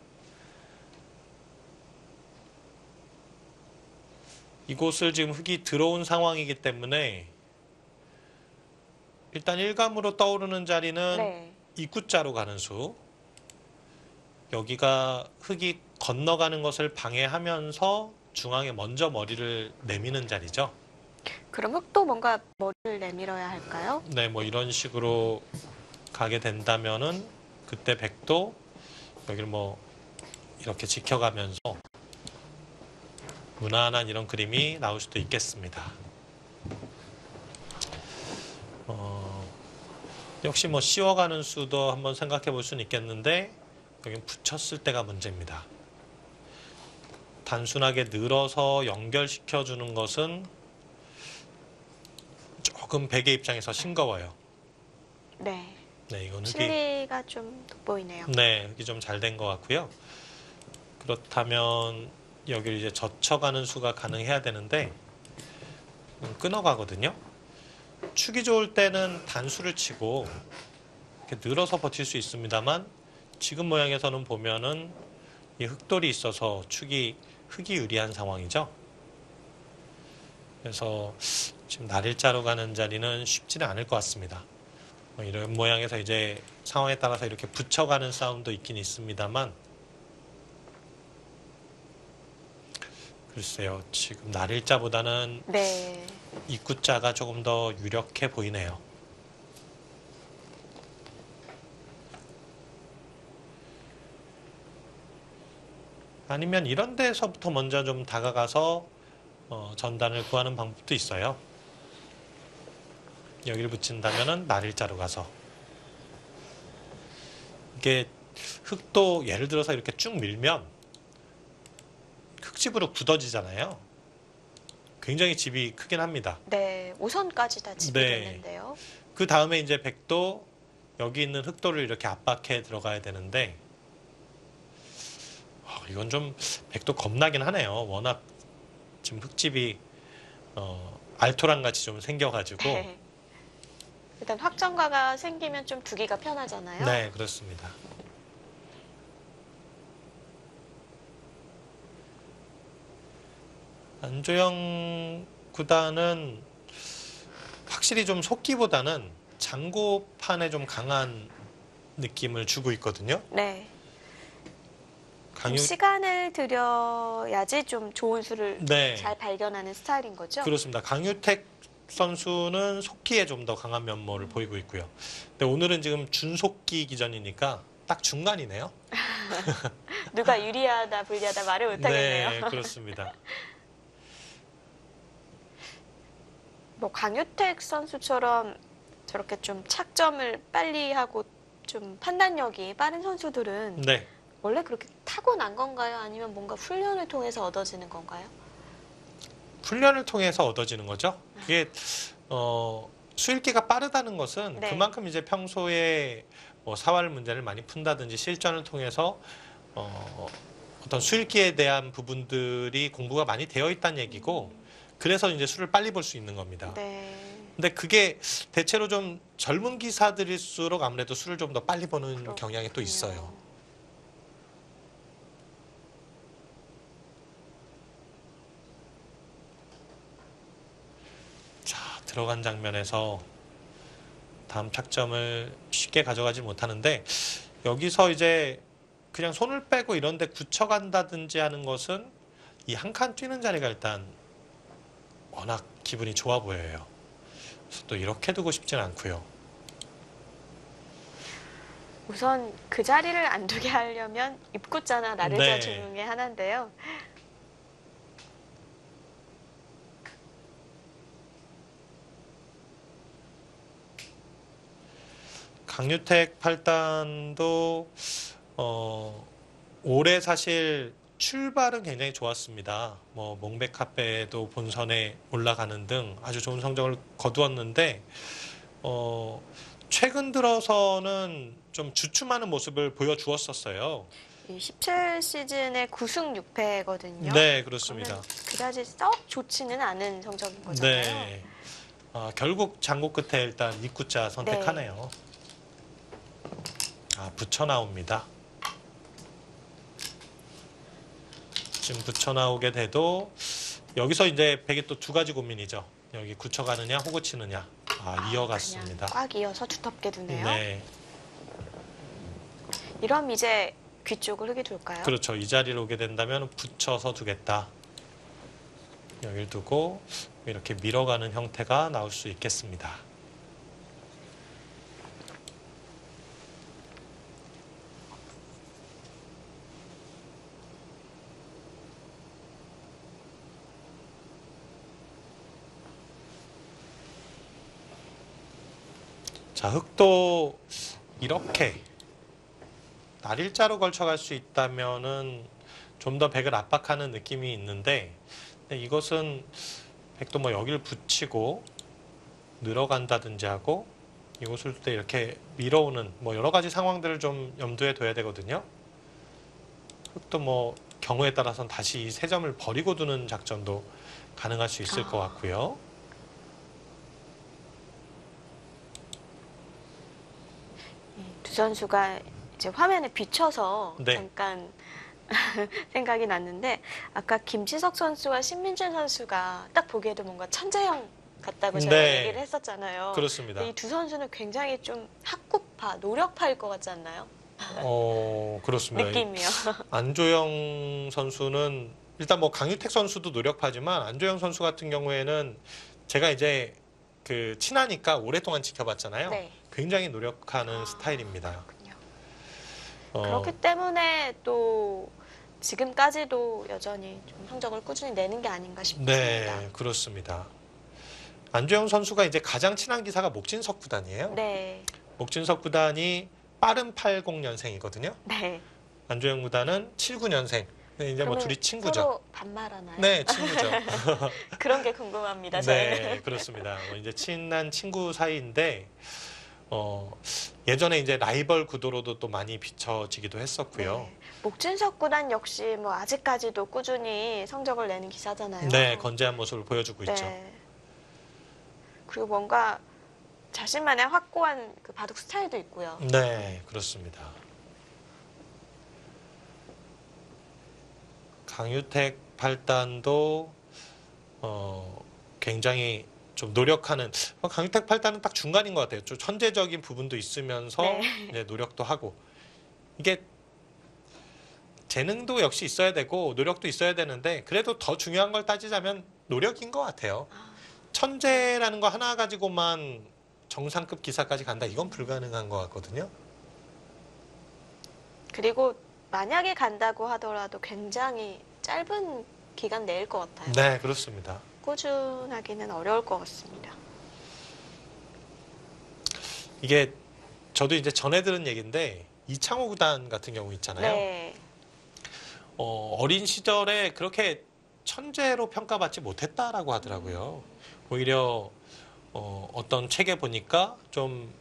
이곳을 지금 흙이 들어온 상황이기 때문에 일단 일감으로 떠오르는 자리는 네. 입구자로 가는 수. 여기가 흙이 건너가는 것을 방해하면서 중앙에 먼저 머리를 내미는 자리죠. 그럼 흙도 뭔가 머리를 내밀어야 할까요? 네, 뭐 이런 식으로 가게 된다면은 그때 백도 여기를 뭐 이렇게 지켜가면서 무난한 이런 그림이 나올 수도 있겠습니다. 역시 뭐 씌워가는 수도 한번 생각해 볼 수는 있겠는데 여기 붙였을 때가 문제입니다. 단순하게 늘어서 연결시켜 주는 것은 조금 백의 입장에서 싱거워요. 네. 네, 이건 흙이 실리가 좀 돋보이네요. 네, 흙이 좀 잘 된 것 같고요. 그렇다면 여기를 이제 젖혀가는 수가 가능해야 되는데 끊어가거든요. 축이 좋을 때는 단수를 치고 이렇게 늘어서 버틸 수 있습니다만 지금 모양에서는 보면은 이 흙돌이 있어서 흙이 유리한 상황이죠. 그래서 지금 날일자로 가는 자리는 쉽지는 않을 것 같습니다. 이런 모양에서 이제 상황에 따라서 이렇게 붙여가는 싸움도 있긴 있습니다만 글쎄요, 지금 날일자보다는 네. 입구자가 조금 더 유력해 보이네요. 아니면 이런 데서부터 먼저 좀 다가가서 전단을 구하는 방법도 있어요. 여기를 붙인다면은 날일자로 가서 이게 흙도 예를 들어서 이렇게 쭉 밀면 흙집으로 굳어지잖아요. 굉장히 집이 크긴 합니다. 네. 5선까지 다 집이 네. 됐는데요. 그 다음에 이제 백도 여기 있는 흙돌을 이렇게 압박해 들어가야 되는데 이건 좀 백도 겁나긴 하네요. 워낙 지금 흙집이 알토란 같이 좀 생겨가지고 네. 일단 확정가가 생기면 좀 두기가 편하잖아요. 네, 그렇습니다. 안조영 구단은 확실히 좀 속기보다는 장고판에 좀 강한 느낌을 주고 있거든요. 네. 좀 강유 시간을 들여야지 좀 좋은 수를 네, 잘 발견하는 스타일인 거죠? 그렇습니다. 강유택 선수는 속기에 좀 더 강한 면모를 보이고 있고요. 근데 오늘은 지금 준속기 기전이니까 딱 중간이네요. 누가 유리하다 불리하다 말을 못하겠네요. 네, 그렇습니다. 뭐 강유택 선수처럼 저렇게 좀 착점을 빨리 하고 좀 판단력이 빠른 선수들은 네. 원래 그렇게 타고난 건가요? 아니면 뭔가 훈련을 통해서 얻어지는 건가요? 훈련을 통해서 얻어지는 거죠. 이게 수일기가 빠르다는 것은 네. 그만큼 이제 평소에 뭐 사활 문제를 많이 푼다든지 실전을 통해서 어떤 수일기에 대한 부분들이 공부가 많이 되어 있다는 얘기고, 그래서 이제 술을 빨리 볼 수 있는 겁니다. 네. 근데 그게 대체로 좀 젊은 기사들일수록 아무래도 술을 좀 더 빨리 보는 그렇군요. 경향이 또 있어요. 자, 들어간 장면에서 다음 착점을 쉽게 가져가지 못하는데, 여기서 이제 그냥 손을 빼고 이런 데 굳혀간다든지 하는 것은 이 한 칸 뛰는 자리가 일단 워낙 기분이 좋아 보여요. 그래서 또 이렇게 두고 싶진 않고요. 우선 그 자리를 안 두게 하려면 입구자나 나르자 네. 중에 하나인데요. 강유택 팔단도 올해 사실 출발은 굉장히 좋았습니다. 뭐 몽백카페도 본선에 올라가는 등 아주 좋은 성적을 거두었는데 최근 들어서는 좀 주춤하는 모습을 보여주었었어요. 이 17시즌에 9승 6패거든요. 네, 그렇습니다. 그러면 그다지 썩 좋지는 않은 성적인 거잖아요. 네. 결국 장고 끝에 일단 입구자 선택하네요. 붙여 나옵니다. 지금 붙여 나오게 돼도 여기서 이제 백이 또 두 가지 고민이죠. 여기 굳혀가느냐 호구 치느냐. 이어갔습니다. 그냥 꽉 이어서 두텁게 두네요. 네, 이럼 이제 귀 쪽을 흙이 둘까요? 그렇죠. 이 자리로 오게 된다면 붙여서 두겠다. 여기를 두고 이렇게 밀어가는 형태가 나올 수 있겠습니다. 자, 흙도 이렇게 날일자로 걸쳐갈 수 있다면은 좀 더 백을 압박하는 느낌이 있는데, 근데 이것은 백도 뭐 여기를 붙이고 늘어간다든지 하고 이곳을 또 이렇게 밀어오는 뭐 여러 가지 상황들을 좀 염두에 둬야 되거든요. 흙도 뭐 경우에 따라서는 다시 이 세 점을 버리고 두는 작전도 가능할 수 있을 것 같고요. 두 선수가 이제 화면에 비춰서 네. 잠깐 생각이 났는데 아까 김지석 선수와 신민준 선수가 딱 보기에도 뭔가 천재형 같다고 제가 네. 얘기를 했었잖아요. 그렇습니다. 이 두 선수는 굉장히 좀 학구파, 노력파일 것 같지 않나요? 그렇습니다. 느낌이요. 안조영 선수는 일단 뭐 강유택 선수도 노력하지만 안조영 선수 같은 경우에는 제가 이제 그 친하니까 오랫동안 지켜봤잖아요. 네. 굉장히 노력하는 스타일입니다. 그렇군요. 어, 그렇기 때문에 또 지금까지도 여전히 좀 성적을 꾸준히 내는 게 아닌가 싶습니다. 네, 그렇습니다. 안조영 선수가 이제 가장 친한 기사가 목진석 구단이에요. 네. 목진석 구단이 빠른 80년생이거든요. 네. 안조영 구단은 79년생. 이제 뭐 그러면 둘이 친구죠. 서로 반말하나요? 네, 친구죠. 그런 게 궁금합니다. 저는. 네, 그렇습니다. 이제 친한 친구 사이인데 예전에 이제 라이벌 구도로도 또 많이 비춰지기도 했었고요. 네. 목진석 구단 역시 뭐 아직까지도 꾸준히 성적을 내는 기사잖아요. 네, 건재한 모습을 보여주고 네. 있죠. 그리고 뭔가 자신만의 확고한 그 바둑 스타일도 있고요. 네, 그렇습니다. 강유택 팔단도 굉장히 좀 노력하는, 강유택 팔단은 딱 중간인 것 같아요. 좀 천재적인 부분도 있으면서 네. 이제 노력도 하고, 이게 재능도 역시 있어야 되고 노력도 있어야 되는데, 그래도 더 중요한 걸 따지자면 노력인 것 같아요. 천재라는 거 하나 가지고만 정상급 기사까지 간다. 이건 불가능한 것 같거든요. 그리고 만약에 간다고 하더라도 굉장히 짧은 기간 내일 것 같아요. 네, 그렇습니다. 꾸준하기는 어려울 것 같습니다. 이게 저도 이제 전해 들은 얘기인데 이창호 구단 같은 경우 있잖아요. 네. 어린 시절에 그렇게 천재로 평가받지 못했다라고 하더라고요. 오히려 어떤 책에 보니까 좀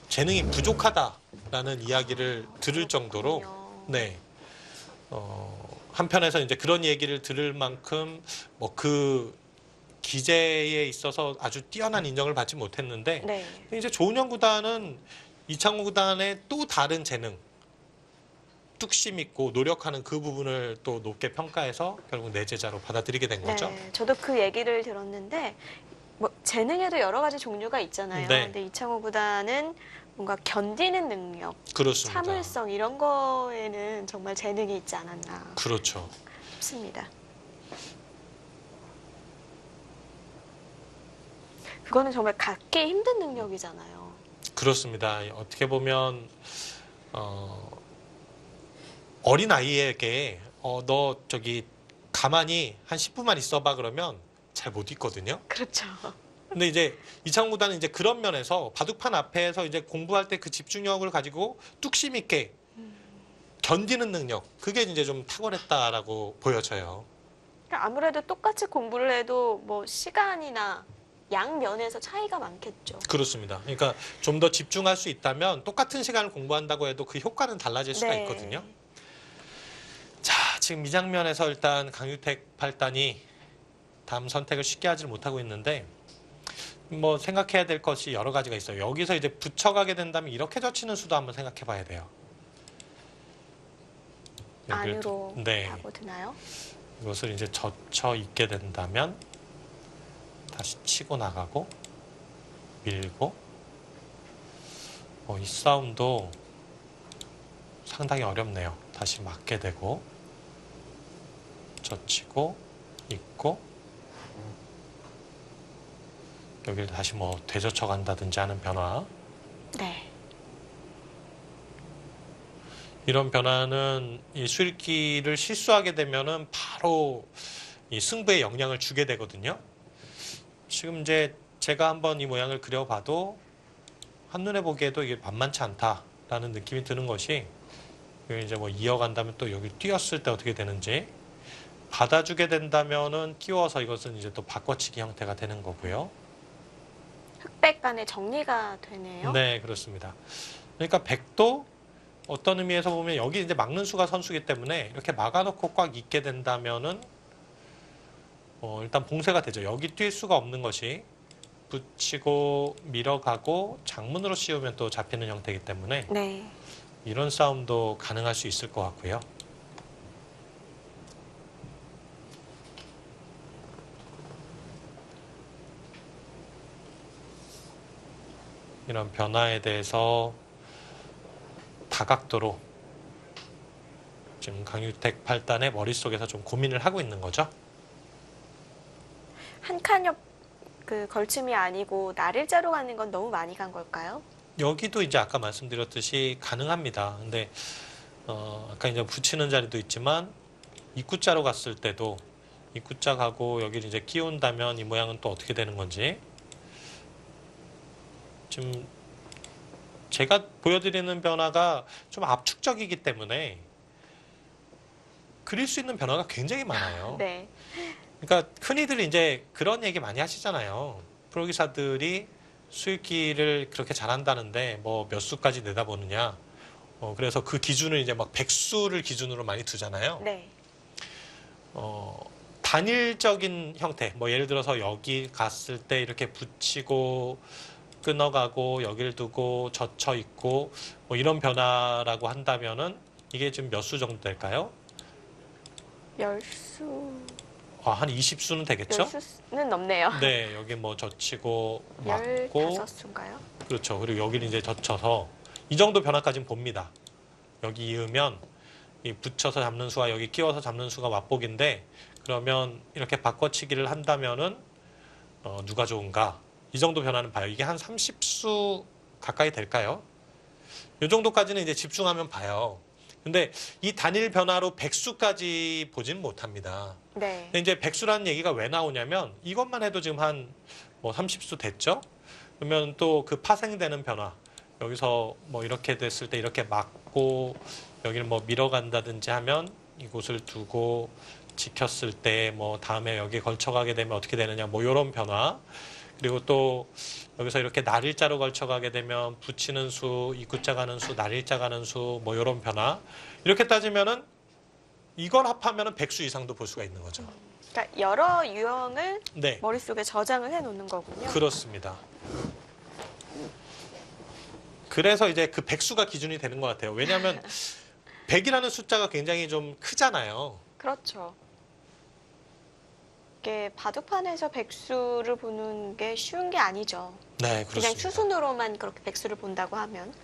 재능이 부족하다라는 이야기를 들을 정도로 그렇군요. 네. 한편에서 이제 그런 얘기를 들을 만큼 뭐 그 기재에 있어서 아주 뛰어난 인정을 받지 못했는데 네. 이제 조은현 구단은 이창호 구단의 또 다른 재능, 뚝심 있고 노력하는 그 부분을 또 높게 평가해서 결국 내 제자로 받아들이게 된 거죠. 네. 저도 그 얘기를 들었는데 뭐 재능에도 여러 가지 종류가 있잖아요. 네. 근데 이창호 구단은 뭔가 견디는 능력, 그렇습니다. 참을성 이런 거에는 정말 재능이 있지 않았나 그렇죠. 싶습니다. 그거는 정말 갖기 힘든 능력이잖아요. 그렇습니다. 어떻게 보면 어린 아이에게 너 저기 가만히 한 10분만 있어봐 그러면 잘 못 있거든요. 그렇죠. 근데 이제 이창호 구단은 이제 그런 면에서 바둑판 앞에서 이제 공부할 때 그 집중력을 가지고 뚝심 있게 견디는 능력, 그게 이제 좀 탁월했다라고 보여져요. 그러니까 아무래도 똑같이 공부를 해도 뭐 시간이나 양 면에서 차이가 많겠죠. 그렇습니다. 그러니까 좀 더 집중할 수 있다면 똑같은 시간을 공부한다고 해도 그 효과는 달라질 수가 네. 있거든요. 자, 지금 이 장면에서 일단 강유택 8단이 다음 선택을 쉽게 하지 못하고 있는데 뭐 생각해야 될 것이 여러 가지가 있어요. 여기서 이제 붙여가게 된다면 이렇게 젖히는 수도 한번 생각해 봐야 돼요. 안으로 네. 파고드나요? 이것을 이제 젖혀 있게 된다면 다시 치고 나가고 밀고 이 싸움도 상당히 어렵네요. 다시 맞게 되고 젖히고 있고 여기를 다시 뭐 되젖혀 간다든지 하는 변화, 네. 이런 변화는 이 수일기를 실수하게 되면은 바로 이 승부에 영향을 주게 되거든요. 지금 이제 제가 한번 이 모양을 그려봐도 한눈에 보기에도 이게 만만치 않다라는 느낌이 드는 것이 이제 뭐 이어간다면 또 여기 뛰었을 때 어떻게 되는지 받아주게 된다면은 끼워서 이것은 이제 또 바꿔치기 형태가 되는 거고요. 흑백 간의 정리가 되네요. 네, 그렇습니다. 그러니까 백도 어떤 의미에서 보면 여기 이제 막는 수가 선수기 때문에 이렇게 막아놓고 꽉 있게 된다면은 일단 봉쇄가 되죠. 여기 뛸 수가 없는 것이 붙이고 밀어가고 장문으로 씌우면 또 잡히는 형태이기 때문에 네. 이런 싸움도 가능할 수 있을 것 같고요. 이런 변화에 대해서 다각도로 지금 강유택 8단의 머릿속에서 좀 고민을 하고 있는 거죠. 한 칸 옆 그 걸침이 아니고 날일자로 가는 건 너무 많이 간 걸까요? 여기도 이제 아까 말씀드렸듯이 가능합니다. 근데 아까 이제 붙이는 자리도 있지만 입구자로 갔을 때도 입구자 가고 여기를 이제 끼운다면 이 모양은 또 어떻게 되는 건지 지금 제가 보여드리는 변화가 좀 압축적이기 때문에 그릴 수 있는 변화가 굉장히 많아요. 네. 그러니까 흔히들 이제 그런 얘기 많이 하시잖아요. 프로기사들이 수익기를 그렇게 잘한다는데 뭐 몇 수까지 내다보느냐. 그래서 그 기준을 이제 막 백수를 기준으로 많이 두잖아요. 네. 단일적인 형태, 뭐 예를 들어서 여기 갔을 때 이렇게 붙이고 끊어가고 여기를 두고 젖혀 있고 뭐 이런 변화라고 한다면은 이게 지금 몇 수 정도 될까요? 10수. 한 20수는 되겠죠? 10수는 넘네요. 네, 여기 뭐 젖히고 막고 15수인가요? 그렇죠. 그리고 여기를 이제 젖혀서 이 정도 변화까지는 봅니다. 여기 이으면 이 붙여서 잡는 수와 여기 끼워서 잡는 수가 맞복인데 그러면 이렇게 바꿔치기를 한다면은 누가 좋은가 이 정도 변화는 봐요. 이게 한 30수 가까이 될까요? 이 정도까지는 이제 집중하면 봐요. 근데 이 단일 변화로 백수까지 보진 못합니다. 네. 근데 이제 백수라는 얘기가 왜 나오냐면 이것만 해도 지금 한 뭐 30수 됐죠? 그러면 또 그 파생되는 변화 여기서 뭐 이렇게 됐을 때 이렇게 막고 여기를 뭐 밀어간다든지 하면 이곳을 두고 지켰을 때 뭐 다음에 여기에 걸쳐가게 되면 어떻게 되느냐 뭐 이런 변화 그리고 또 여기서 이렇게 날일자로 걸쳐가게 되면 붙이는 수, 입구자 가는 수, 날일자 가는 수 뭐 이런 변화 이렇게 따지면은 이걸 합하면은 100수 이상도 볼 수가 있는 거죠. 그러니까 여러 유형을 네. 머릿속에 저장을 해놓는 거군요. 그렇습니다. 그래서 이제 그 백수가 기준이 되는 것 같아요. 왜냐하면 100이라는 숫자가 굉장히 좀 크잖아요. 그렇죠. 이게 바둑판에서 백수를 보는 게 쉬운 게 아니죠. 네, 그냥 그렇습니다. 추순으로만 그렇게 백수를 본다고 하면.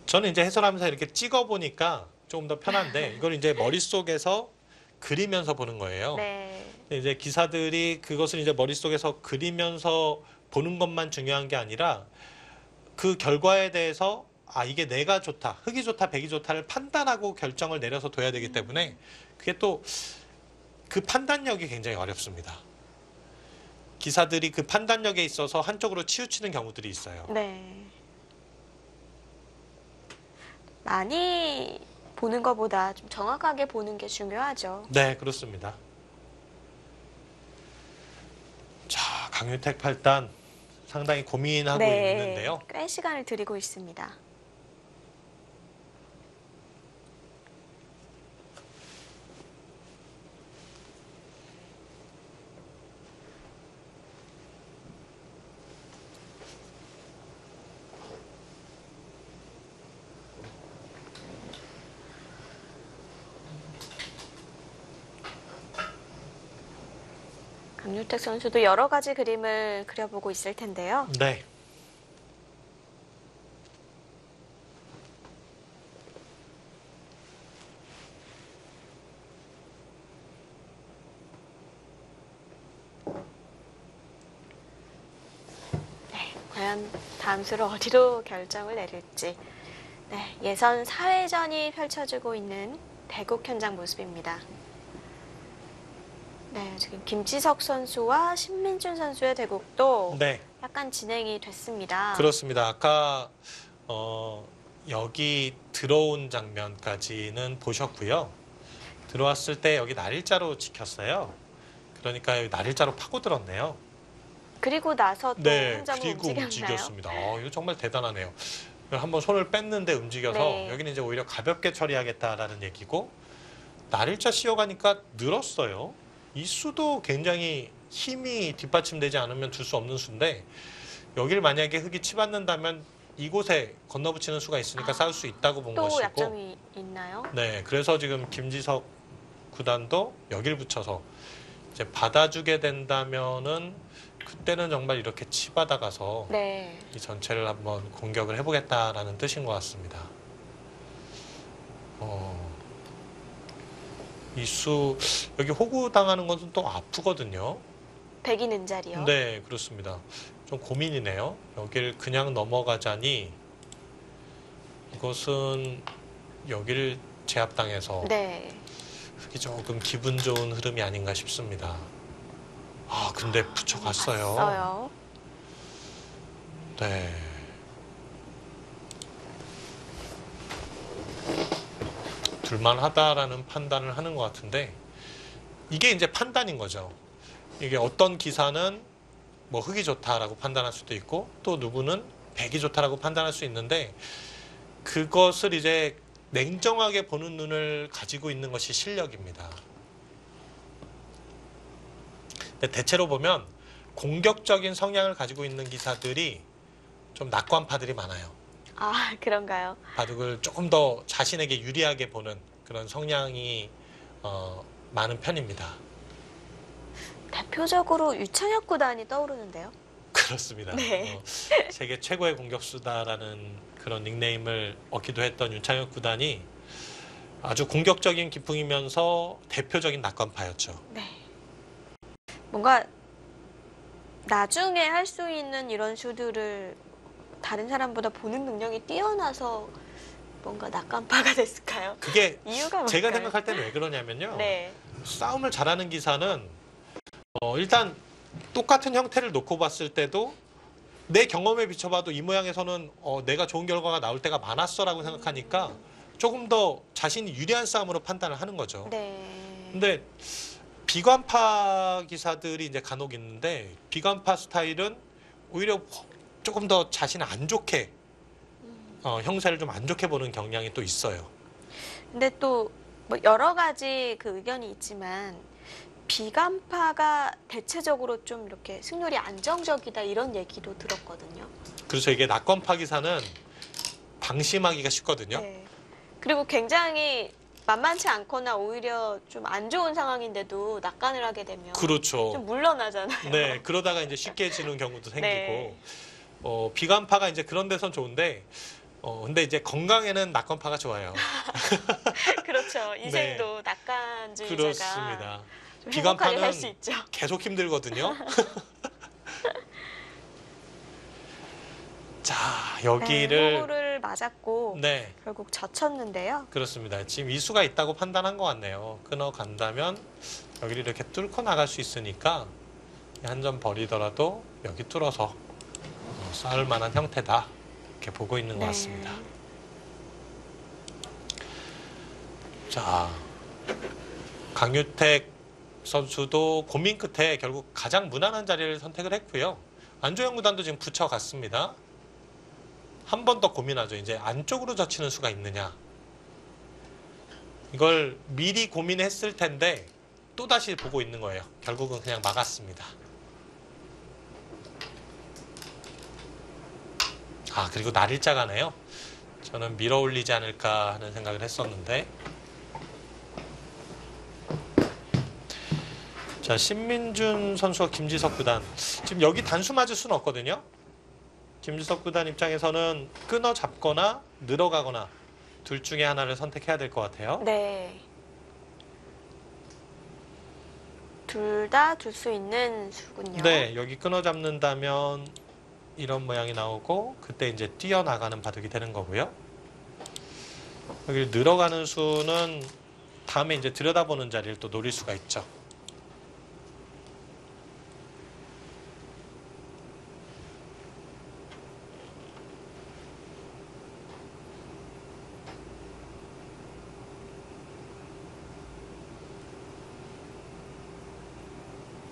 저는 이제 해설하면서 이렇게 찍어보니까 조금 더 편한데 이걸 이제 머릿속에서 그리면서 보는 거예요. 네. 근데 이제 기사들이 그것을 이제 머릿속에서 그리면서 보는 것만 중요한 게 아니라 그 결과에 대해서 아 이게 내가 좋다, 흑이 좋다, 백이 좋다를 판단하고 결정을 내려서 둬야 되기 때문에 그게 또 그 판단력이 굉장히 어렵습니다. 기사들이 그 판단력에 있어서 한쪽으로 치우치는 경우들이 있어요. 네. 많이 보는 것보다 좀 정확하게 보는 게 중요하죠. 네, 그렇습니다. 자, 강윤택 팔단 상당히 고민하고 있는데요. 꽤 시간을 들이고 있습니다. 강유택 선수도 여러 가지 그림을 그려보고 있을 텐데요. 네. 과연 다음 수를 어디로 결정을 내릴지. 네, 예선 4회전이 펼쳐지고 있는 대국 현장 모습입니다. 네, 지금 김지석 선수와 신민준 선수의 대국도 네. 약간 진행이 됐습니다. 그렇습니다. 아까 여기 들어온 장면까지는 보셨고요. 들어왔을 때 여기 날일자로 지켰어요. 그러니까 여기 날일자로 파고들었네요. 그리고 나서 또 네, 한 점을 그리고 움직였나요? 움직였습니다. 이거 정말 대단하네요. 한번 손을 뺐는데 움직여서 네. 여기는 이제 오히려 가볍게 처리하겠다라는 얘기고 날일자 씌워가니까 늘었어요. 이 수도 굉장히 힘이 뒷받침되지 않으면 둘 수 없는 수인데 여기를 만약에 흙이 치받는다면 이곳에 건너붙이는 수가 있으니까 싸울 수 있다고 본 또 것이고 약점이 있나요? 네, 그래서 지금 김지석 구단도 여길 붙여서 이제 받아주게 된다면은 그때는 정말 이렇게 치받아가서 네. 이 전체를 한번 공격을 해보겠다라는 뜻인 것 같습니다. 이수 여기 호구 당하는 것은 또 아프거든요. 백이 는 자리요. 네, 그렇습니다. 좀 고민이네요. 여기를 그냥 넘어가자니 이것은 여기를 제압당해서 네. 흙이 조금 기분 좋은 흐름이 아닌가 싶습니다. 아, 근데 붙여갔어요. 갔어요. 네. 둘만하다라는 판단을 하는 것 같은데 이게 이제 판단인 거죠. 이게 어떤 기사는 뭐 흙이 좋다라고 판단할 수도 있고 또 누구는 백이 좋다라고 판단할 수 있는데 그것을 이제 냉정하게 보는 눈을 가지고 있는 것이 실력입니다. 근데 대체로 보면 공격적인 성향을 가지고 있는 기사들이 좀 낙관파들이 많아요. 아, 그런가요? 바둑을 조금 더 자신에게 유리하게 보는 그런 성향이 많은 편입니다. 대표적으로 유창혁 구단이 떠오르는데요. 그렇습니다. 네. 세계 최고의 공격수다라는 그런 닉네임을 얻기도 했던 윤창혁 구단이 아주 공격적인 기풍이면서 대표적인 낙관파였죠. 네. 뭔가 나중에 할 수 있는 이런 슈들을 다른 사람보다 보는 능력이 뛰어나서 뭔가 낙관파가 됐을까요? 그게 이유가 뭘까요? 제가 생각할 때는 왜 그러냐면요. 네. 싸움을 잘하는 기사는 일단 똑같은 형태를 놓고 봤을 때도 내 경험에 비춰봐도 이 모양에서는 내가 좋은 결과가 나올 때가 많았어라고 생각하니까 조금 더 자신이 유리한 싸움으로 판단을 하는 거죠. 네. 근데 비관파 기사들이 이제 간혹 있는데 비관파 스타일은 오히려 조금 더 자신을 안 좋게 형세를 좀 안 좋게 보는 경향이 또 있어요. 근데 또 뭐 여러 가지 그 의견이 있지만 비간파가 대체적으로 좀 이렇게 승률이 안정적이다 이런 얘기도 들었거든요. 그래서 이게 낙관파 기사는 방심하기가 쉽거든요. 네. 그리고 굉장히 만만치 않거나 오히려 좀 안 좋은 상황인데도 낙관을 하게 되면 그렇죠. 좀 물러나잖아요. 네, 그러다가 이제 쉽게 지는 경우도 생기고 네. 비관파가 이제 그런 데선 좋은데 근데 이제 건강에는 낙관파가 좋아요. 그렇죠. 인생도 낙관주의자가 그렇습니다. 좀 행복하게 살 수 비관파는 있죠. 계속 힘들거든요. 자, 네, 여기를 호구를 맞았고 네, 결국 젖혔는데요. 그렇습니다. 지금 이수가 있다고 판단한 것 같네요. 끊어 간다면 여기를 이렇게 뚫고 나갈 수 있으니까 한 점 버리더라도 여기 뚫어서 쌓을 만한 형태다. 이렇게 보고 있는 것 네. 같습니다. 자, 강유택 선수도 고민 끝에 결국 가장 무난한 자리를 선택을 했고요. 안조영 구단도 지금 붙여갔습니다. 한 번 더 고민하죠. 이제 안쪽으로 젖히는 수가 있느냐. 이걸 미리 고민했을 텐데 또다시 보고 있는 거예요. 결국은 그냥 막았습니다. 아, 그리고 날일자가네요. 저는 밀어 올리지 않을까 하는 생각을 했었는데. 자, 신민준 선수와 김지석 구단. 지금 여기 단수 맞을 수는 없거든요. 김지석 구단 입장에서는 끊어 잡거나 늘어가거나 둘 중에 하나를 선택해야 될 것 같아요. 네. 둘 다 둘 수 있는 수군요. 네, 여기 끊어 잡는다면 이런 모양이 나오고 그때 이제 뛰어나가는 바둑이 되는 거고요. 여기 늘어가는 수는 다음에 이제 들여다보는 자리를 또 노릴 수가 있죠.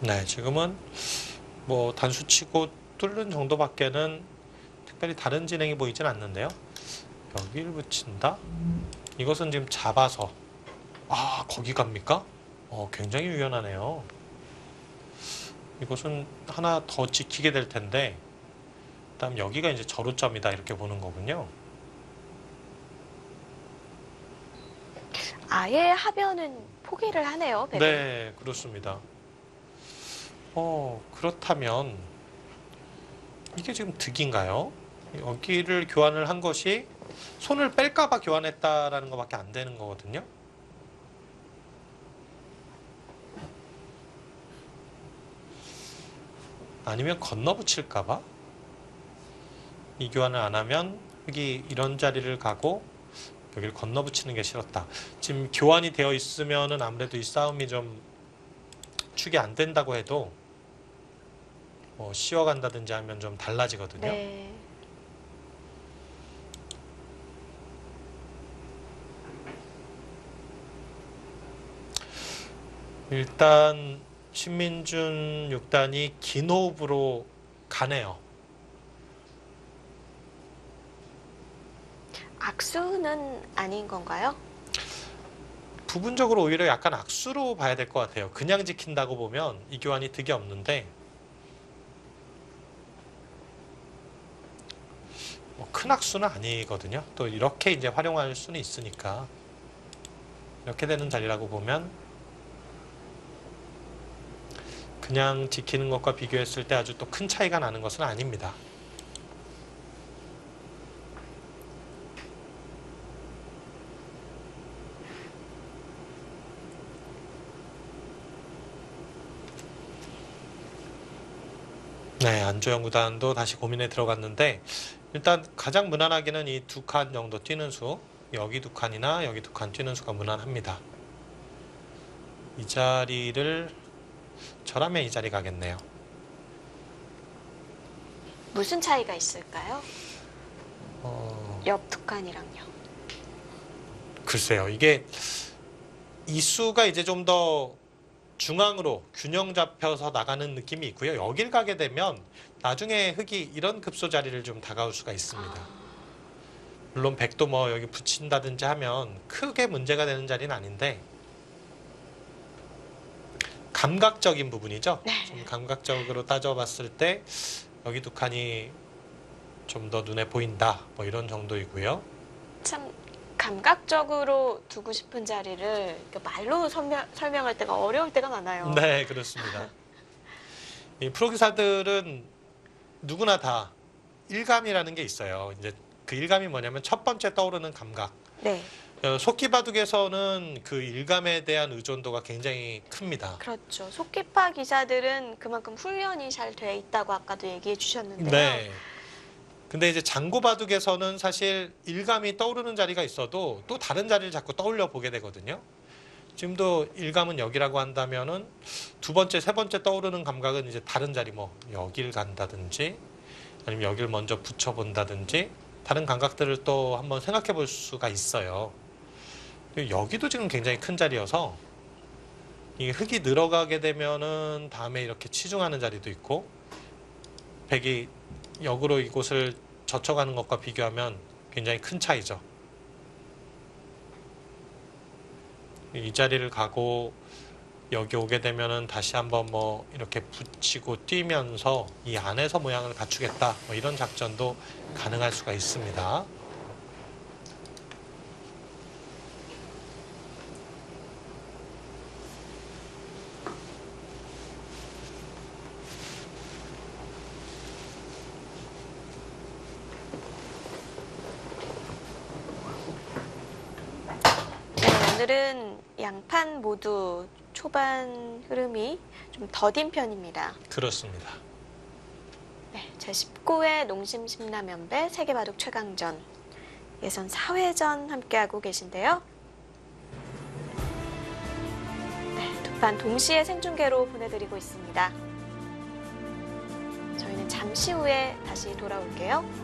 네, 지금은 뭐 단수 치고 뚫는 정도밖에는 특별히 다른 진행이 보이진 않는데요. 여기를 붙인다? 이것은 지금 잡아서 거기 갑니까? 굉장히 유연하네요. 이것은 하나 더 지키게 될 텐데 그다음 여기가 이제 저로점이다 이렇게 보는 거군요. 아예 하변은 포기를 하네요. 백은. 네, 그렇습니다. 그렇다면 이게 지금 득인가요? 여기를 교환을 한 것이 손을 뺄까봐 교환했다라는 것밖에 안 되는 거거든요. 아니면 건너붙일까봐 이 교환을 안 하면 여기 이런 자리를 가고 여기를 건너붙이는 게 싫었다. 지금 교환이 되어 있으면은 아무래도 이 싸움이 좀 축이 안 된다고 해도 쉬어간다든지 하면 좀 달라지거든요. 네. 일단 신민준 6단이 긴 호흡으로 가네요. 악수는 아닌 건가요? 부분적으로 오히려 약간 악수로 봐야 될 것 같아요. 그냥 지킨다고 보면 이 교환이 득이 없는데 큰 악수는 아니거든요. 또 이렇게 이제 활용할 수는 있으니까 이렇게 되는 자리라고 보면 그냥 지키는 것과 비교했을 때 아주 또 큰 차이가 나는 것은 아닙니다. 네, 안조영 구단도 다시 고민에 들어갔는데 일단 가장 무난하게는 이 2칸 정도 뛰는 수, 여기 2칸이나 여기 2칸 뛰는 수가 무난합니다. 이 자리를 저라면 이 자리 가겠네요. 무슨 차이가 있을까요? 옆 2칸이랑요. 글쎄요, 이게 이 수가 이제 좀 더 중앙으로 균형 잡혀서 나가는 느낌이 있고요. 여길 가게 되면 나중에 흙이 이런 급소 자리를 좀 다가올 수가 있습니다. 물론 백도 뭐 여기 붙인다든지 하면 크게 문제가 되는 자리는 아닌데 감각적인 부분이죠. 네. 좀 감각적으로 따져봤을 때 여기 2칸이 좀 더 눈에 보인다. 뭐 이런 정도이고요. 참 감각적으로 두고 싶은 자리를 말로 설명할 때가 어려울 때가 많아요. 네, 그렇습니다. 이 프로기사들은 누구나 다 일감이라는 게 있어요. 이제 그 일감이 뭐냐면 첫 번째 떠오르는 감각. 네, 속기바둑에서는 그 일감에 대한 의존도가 굉장히 큽니다. 그렇죠. 속기파 기사들은 그만큼 훈련이 잘 돼 있다고 아까도 얘기해 주셨는데요. 네. 근데 이제 장고바둑에서는 사실 일감이 떠오르는 자리가 있어도 또 다른 자리를 자꾸 떠올려 보게 되거든요. 지금도 일감은 여기라고 한다면은 두 번째, 세 번째 떠오르는 감각은 이제 다른 자리 뭐 여길 간다든지 아니면 여길 먼저 붙여본다든지 다른 감각들을 또 한번 생각해 볼 수가 있어요. 여기도 지금 굉장히 큰 자리여서 이 흙이 늘어가게 되면은 다음에 이렇게 치중하는 자리도 있고 백이 역으로 이곳을 젖혀가는 것과 비교하면 굉장히 큰 차이죠. 이 자리를 가고 여기 오게 되면은 다시 한번 뭐 이렇게 붙이고 뛰면서 이 안에서 모양을 갖추겠다 뭐 이런 작전도 가능할 수가 있습니다. 오늘은 양판 모두 초반 흐름이 좀 더딘 편입니다. 그렇습니다. 네, 제19회 농심 신라면배 세계바둑 최강전 예선 4회전 함께하고 계신데요. 네, 두 판 동시에 생중계로 보내드리고 있습니다. 저희는 잠시 후에 다시 돌아올게요.